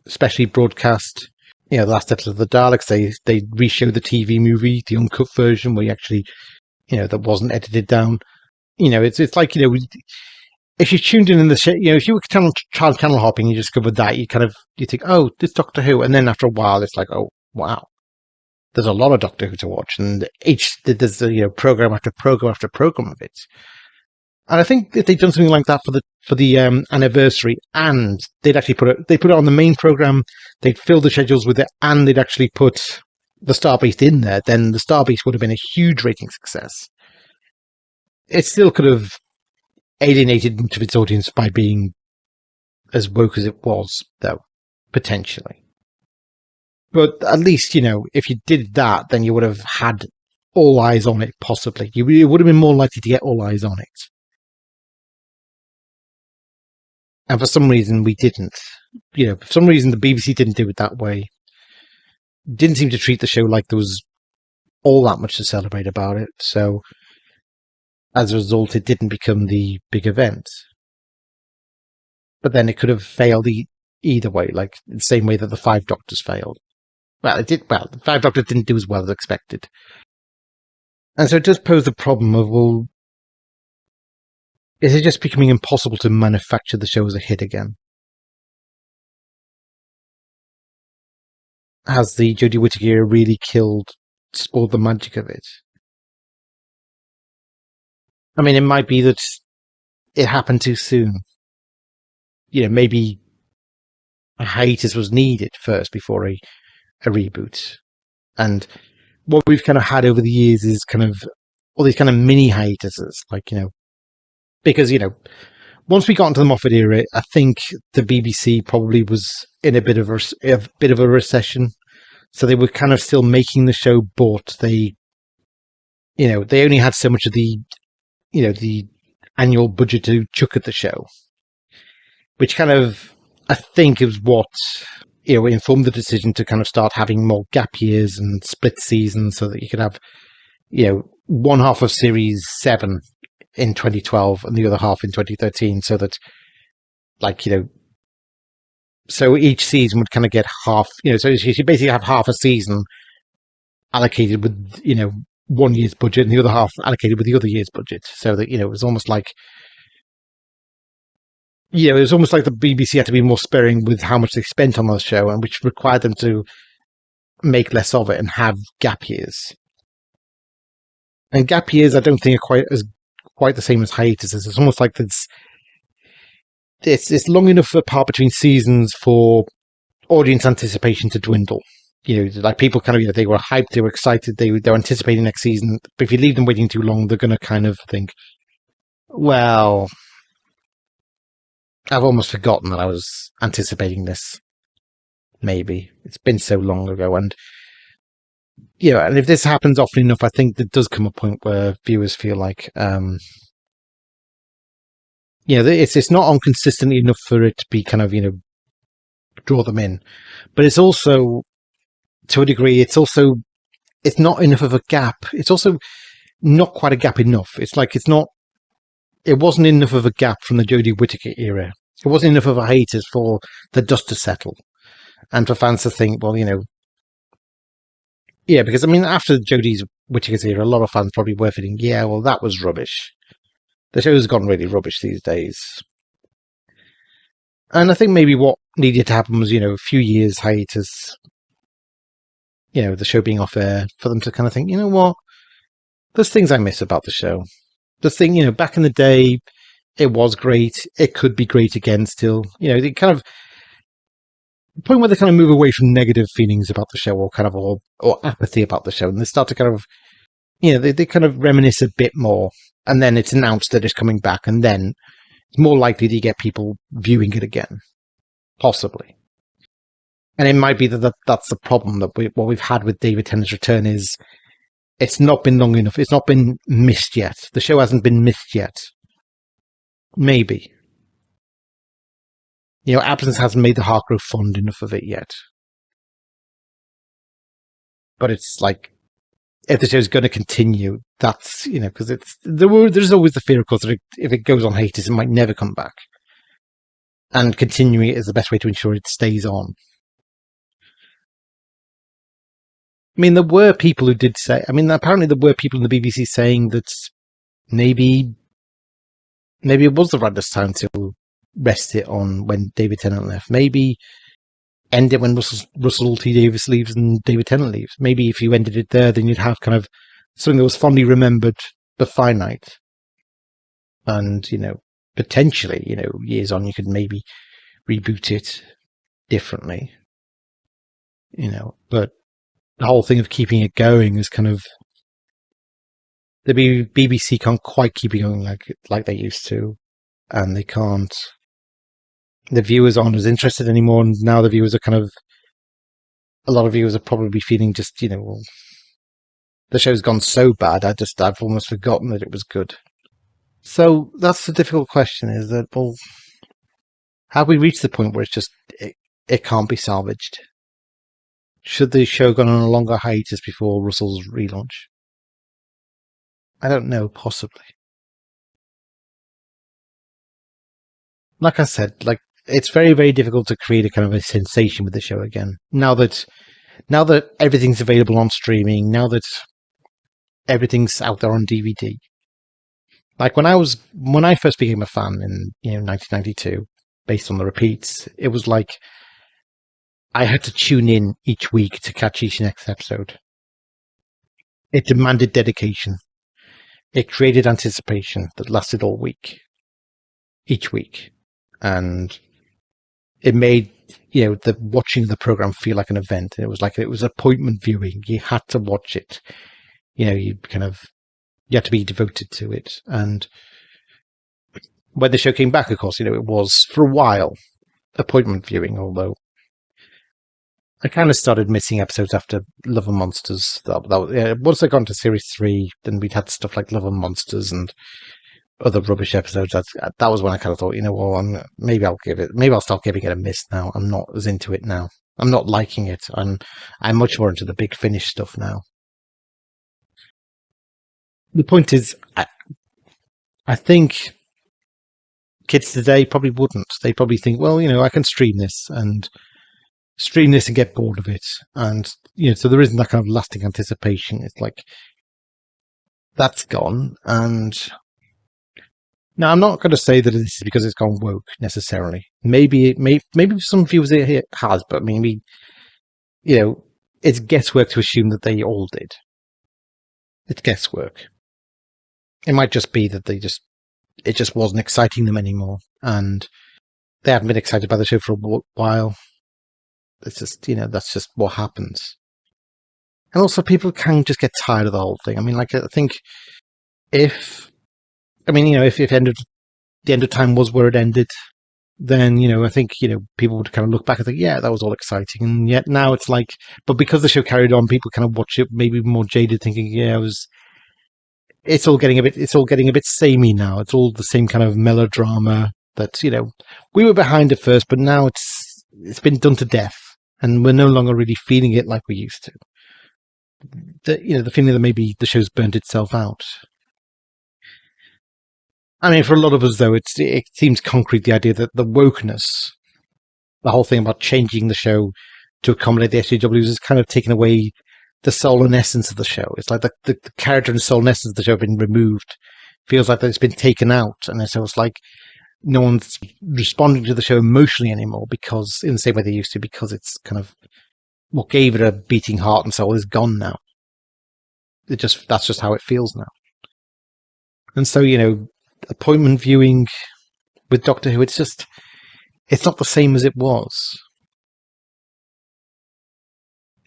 especially broadcast, the last episode of the Daleks. They re-showed the TV movie, the uncut version, where you actually, that wasn't edited down. It's like, if you tuned in the show, if you were channel hopping, you discovered that, you think, oh, this Doctor Who, and then after a while, it's like, oh, wow, there's a lot of Doctor Who to watch, and there's program after program after program of it. And I think if they'd done something like that for the anniversary, and they'd actually put it on the main program, they'd fill the schedules with it, and they'd actually put the Starbase in there, then the Starbase would have been a huge rating success. It still could have alienated much of its audience by being as woke as it was, though, potentially. But at least, if you did that, then you would have had all eyes on it, possibly. You would have been more likely to get all eyes on it. And for some reason, we didn't. For some reason, the BBC didn't do it that way. Didn't seem to treat the show like there was all that much to celebrate about it. So, as a result, it didn't become the big event. But then it could have failed either way, like the same way that the Five Doctors failed. Well, it did. Well, the Five Doctors didn't do as well as expected. And so it does pose the problem of, well, is it just becoming impossible to manufacture the show as a hit again? Has the Jodie Whittaker era really spoiled the magic of it? I mean, it might be that it happened too soon. Maybe a hiatus was needed first before a reboot. And what we've kind of had over the years is kind of all these kind of mini hiatuses, because, once we got into the Moffat era, I think the BBC probably was in a bit of a recession. So they were kind of still making the show, but they only had so much of the annual budget to chuck at the show, which kind of, I think, is what informed the decision to kind of start having more gap years and split seasons, so that you could have one half of Series 7 in 2012 and the other half in 2013, so that so each season would kind of get half, so you basically have half a season allocated with 1 year's budget and the other half allocated with the other year's budget, so that it was almost like the BBC had to be more sparing with how much they spent on the show, and which required them to make less of it and have gap years. And gap years, I don't think are quite the same as hiatuses. It's almost like it's long enough apart between seasons for audience anticipation to dwindle. Like people kind of, they were hyped, they were excited, they're anticipating next season. But if you leave them waiting too long, they're going to kind of think, well, I've almost forgotten that I was anticipating this. Maybe. It's been so long ago. And, and if this happens often enough, I think there does come a point where viewers feel like, it's not on consistently enough for it to be kind of, draw them in. But it's also, to a degree, it's not enough of a gap. It's also not quite a gap enough. It's like it wasn't enough of a gap from the Jodie Whittaker era. It wasn't enough of a hiatus for the dust to settle. And for fans to think, well, because I mean, after Jodie Whittaker's era, a lot of fans probably were thinking, yeah, well, that was rubbish. The show's gone really rubbish these days. And I think maybe what needed to happen was, a few years hiatus, the show being off air, for them to kind of think, you know what, there's things I miss about the show. The thing, back in the day, it was great. It could be great again still. They kind of, the point where they kind of move away from negative feelings about the show, or apathy about the show, and they start to kind of, they kind of reminisce a bit more, and then it's announced that it's coming back, and then it's more likely to get people viewing it again, possibly. And it might be that that's the problem, that what we've had with David Tennant's return is it's not been long enough. It's not been missed yet. The show hasn't been missed yet. Maybe. Absence hasn't made the heart grow fond enough of it yet. But it's like, if the show's going to continue, that's, because there's always the fear, of course, that if it goes on hiatus, it might never come back. And continuing it is the best way to ensure it stays on. I mean, there were people who did say, apparently there were people in the BBC saying that maybe it was the right time to rest it on when David Tennant left. Maybe end it when Russell T Davies leaves and David Tennant leaves. Maybe if you ended it there, then you'd have kind of something that was fondly remembered but finite. And, potentially, years on, you could maybe reboot it differently. But the whole thing of keeping it going is kind of, the BBC can't quite keep it going like they used to, and they can't. The viewers aren't as interested anymore, and now the viewers are a lot of viewers are probably feeling just, well, the show's gone so bad, I've almost forgotten that it was good. So that's the difficult question, is that, well, have we reached the point where it's just, it can't be salvaged? Should the show go on a longer hiatus before Russell's relaunch? I don't know, possibly. Like I said, it's very, very difficult to create a kind of a sensation with the show again. Now that everything's available on streaming, now that everything's out there on DVD. Like when I first became a fan in 1992, based on the repeats, it was like I had to tune in each week to catch each next episode. It demanded dedication. It created anticipation that lasted all week, each week, and it made the watching the program feel like an event. It was appointment viewing. You had to watch it. You had to be devoted to it. And when the show came back, of course, it was for a while appointment viewing. Although I kind of started missing episodes after Love and Monsters. Once I got into series 3, then we'd had stuff like Love and Monsters and other rubbish episodes. That was when I kind of thought, maybe I'll start giving it a miss now. I'm not as into it now. I'm not liking it. I'm much more into the Big Finish stuff now. The point is, I think kids today probably wouldn't. They probably think, well, I can stream this and get bored of it. And, so there isn't that kind of lasting anticipation. It's like, that's gone. And now I'm not going to say that this is because it's gone woke necessarily. Maybe some viewers it has, but maybe, it's guesswork to assume that they all did. It's guesswork. It might just be that it just wasn't exciting them anymore, and they haven't been excited by the show for a while. It's just, that's just what happens. And also, people can just get tired of the whole thing. I think if the end of time was where it ended, then, I think, people would kind of look back and think, yeah, that was all exciting. And yet now it's like, but because the show carried on, people kind of watch it maybe more jaded, thinking, yeah, it's all getting a bit samey now. It's all the same kind of melodrama that, we were behind at first, but now it's been done to death, and we're no longer really feeling it like we used to. The feeling that maybe the show's burnt itself out. For a lot of us, though, it seems concrete, the idea that the wokeness, the whole thing about changing the show to accommodate the SJWs, is kind of taken away the soul and essence of the show. It's like the character and soul and essence of the show have been removed. Feels like that it's been taken out, and so it's like no one's responding to the show emotionally anymore, because in the same way they used to, because it's kind of what gave it a beating heart and soul is gone now. That's just how it feels now. And so, appointment viewing with Doctor Who, it's not the same as it was.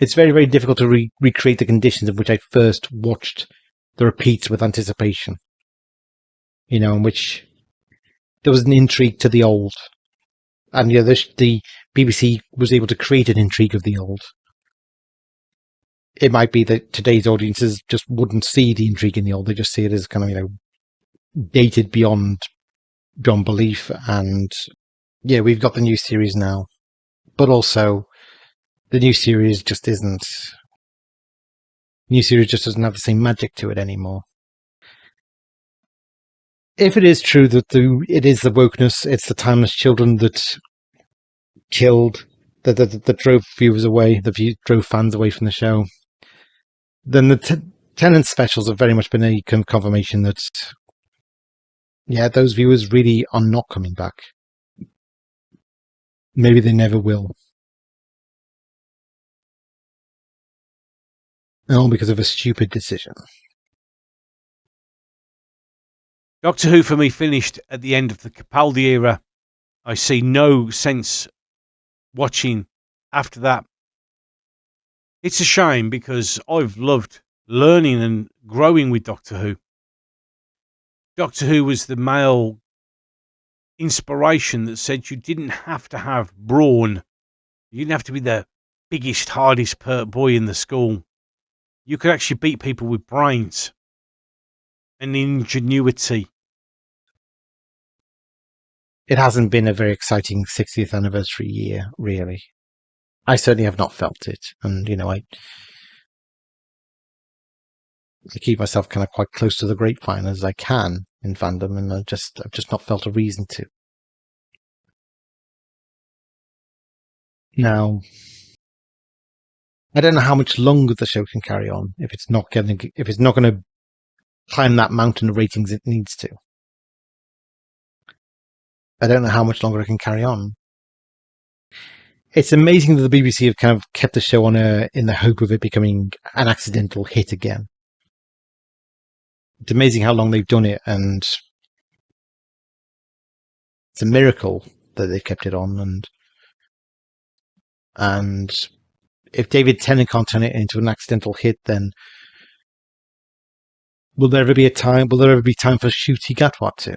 It's very, very difficult to recreate the conditions in which I first watched the repeats with anticipation. In which there was an intrigue to the old. And, the BBC was able to create an intrigue of the old. it might be that today's audiences just wouldn't see the intrigue in the old. They just see it as kind of, dated beyond belief. And yeah, we've got the new series now, but also the new series just isn't. New series just doesn't have the same magic to it anymore. If it is true that it is the wokeness, it's the timeless children that killed, that drove viewers away, drove fans away from the show, then the Tennant specials have very much been a confirmation that, yeah, those viewers really are not coming back. Maybe they never will. And all because of a stupid decision. Doctor Who for me finished at the end of the Capaldi era. I see no sense watching after that. It's a shame because I've loved learning and growing with Doctor Who. Doctor Who was the male inspiration that said you didn't have to have brawn. You didn't have to be the biggest, hardest pert boy in the school. You could actually beat people with brains and ingenuity. It hasn't been a very exciting 60th anniversary year, really. I certainly have not felt it. And, I keep myself kind of quite close to the grapevine as I can in fandom, and I've just not felt a reason to. Now, I don't know how much longer the show can carry on if it's not going to climb that mountain of ratings it needs to. I don't know how much longer it can carry on. It's amazing that the BBC have kind of kept the show on air in the hope of it becoming an accidental hit again. It's amazing how long they've done it, and it's a miracle that they've kept it on. And if David Tennant can't turn it into an accidental hit, then will there ever be time for Ncuti Gatwa to?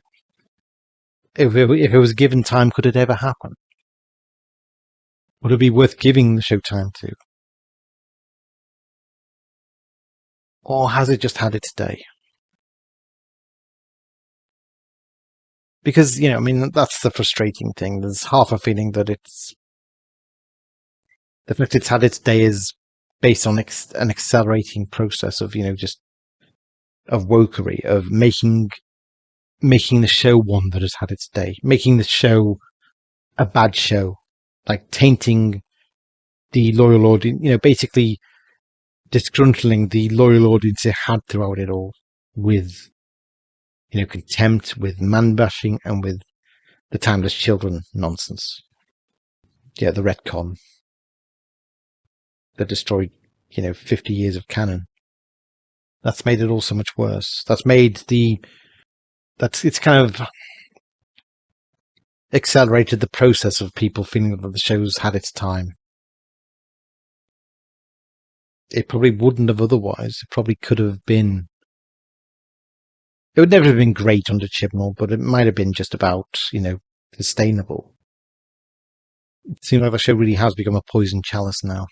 If it was given time, could it ever happen? Would it be worth giving the show time to? Or has it just had its day? Because, that's the frustrating thing. There's half a feeling that the fact it's had its day is based on an accelerating process of, of wokery, of making the show one that has had its day, making the show a bad show, like tainting the loyal audience, basically disgruntling the loyal audience it had throughout it all with, contempt, with man-bashing, and with the timeless children nonsense. Yeah, the retcon that destroyed, 50 years of canon. That's made it all so much worse. It's kind of accelerated the process of people feeling that the show's had its time. It probably wouldn't have otherwise. It probably could have been. It would never have been great under Chibnall, but it might have been just about, sustainable. It seems like the show really has become a poison chalice now.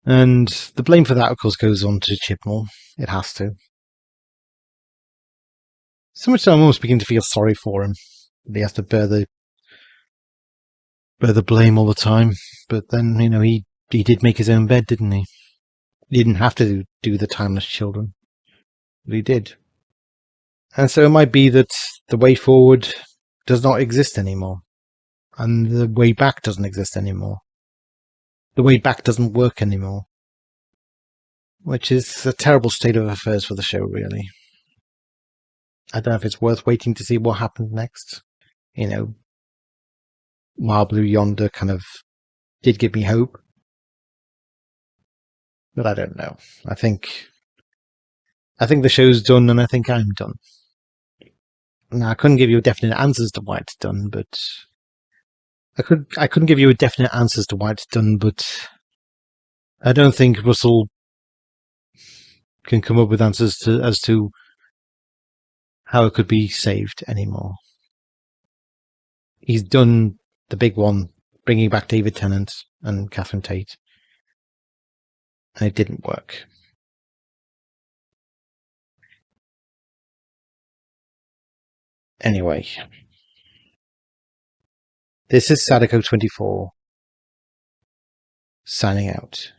And the blame for that, of course, goes on to Chibnall. It has to. So much so I'm almost beginning to feel sorry for him. He has to bear the blame all the time. But then, he did make his own bed, didn't he? He didn't have to do the timeless children. But he did. And so it might be that the way forward does not exist anymore. And the way back doesn't exist anymore. The way back doesn't work anymore. Which is a terrible state of affairs for the show, really. I don't know if it's worth waiting to see what happens next. Mile Blue Yonder kind of did give me hope. But I don't know. I think the show's done, and I think I'm done. Now, I couldn't give you definite answers to why it's done, but I couldn't give you a definite answers to why it's done, but I don't think Russell can come up with answers as to how it could be saved anymore. He's done the big one, bringing back David Tennant and Catherine Tate. and it didn't work. Anyway, this is Sadako24 signing out.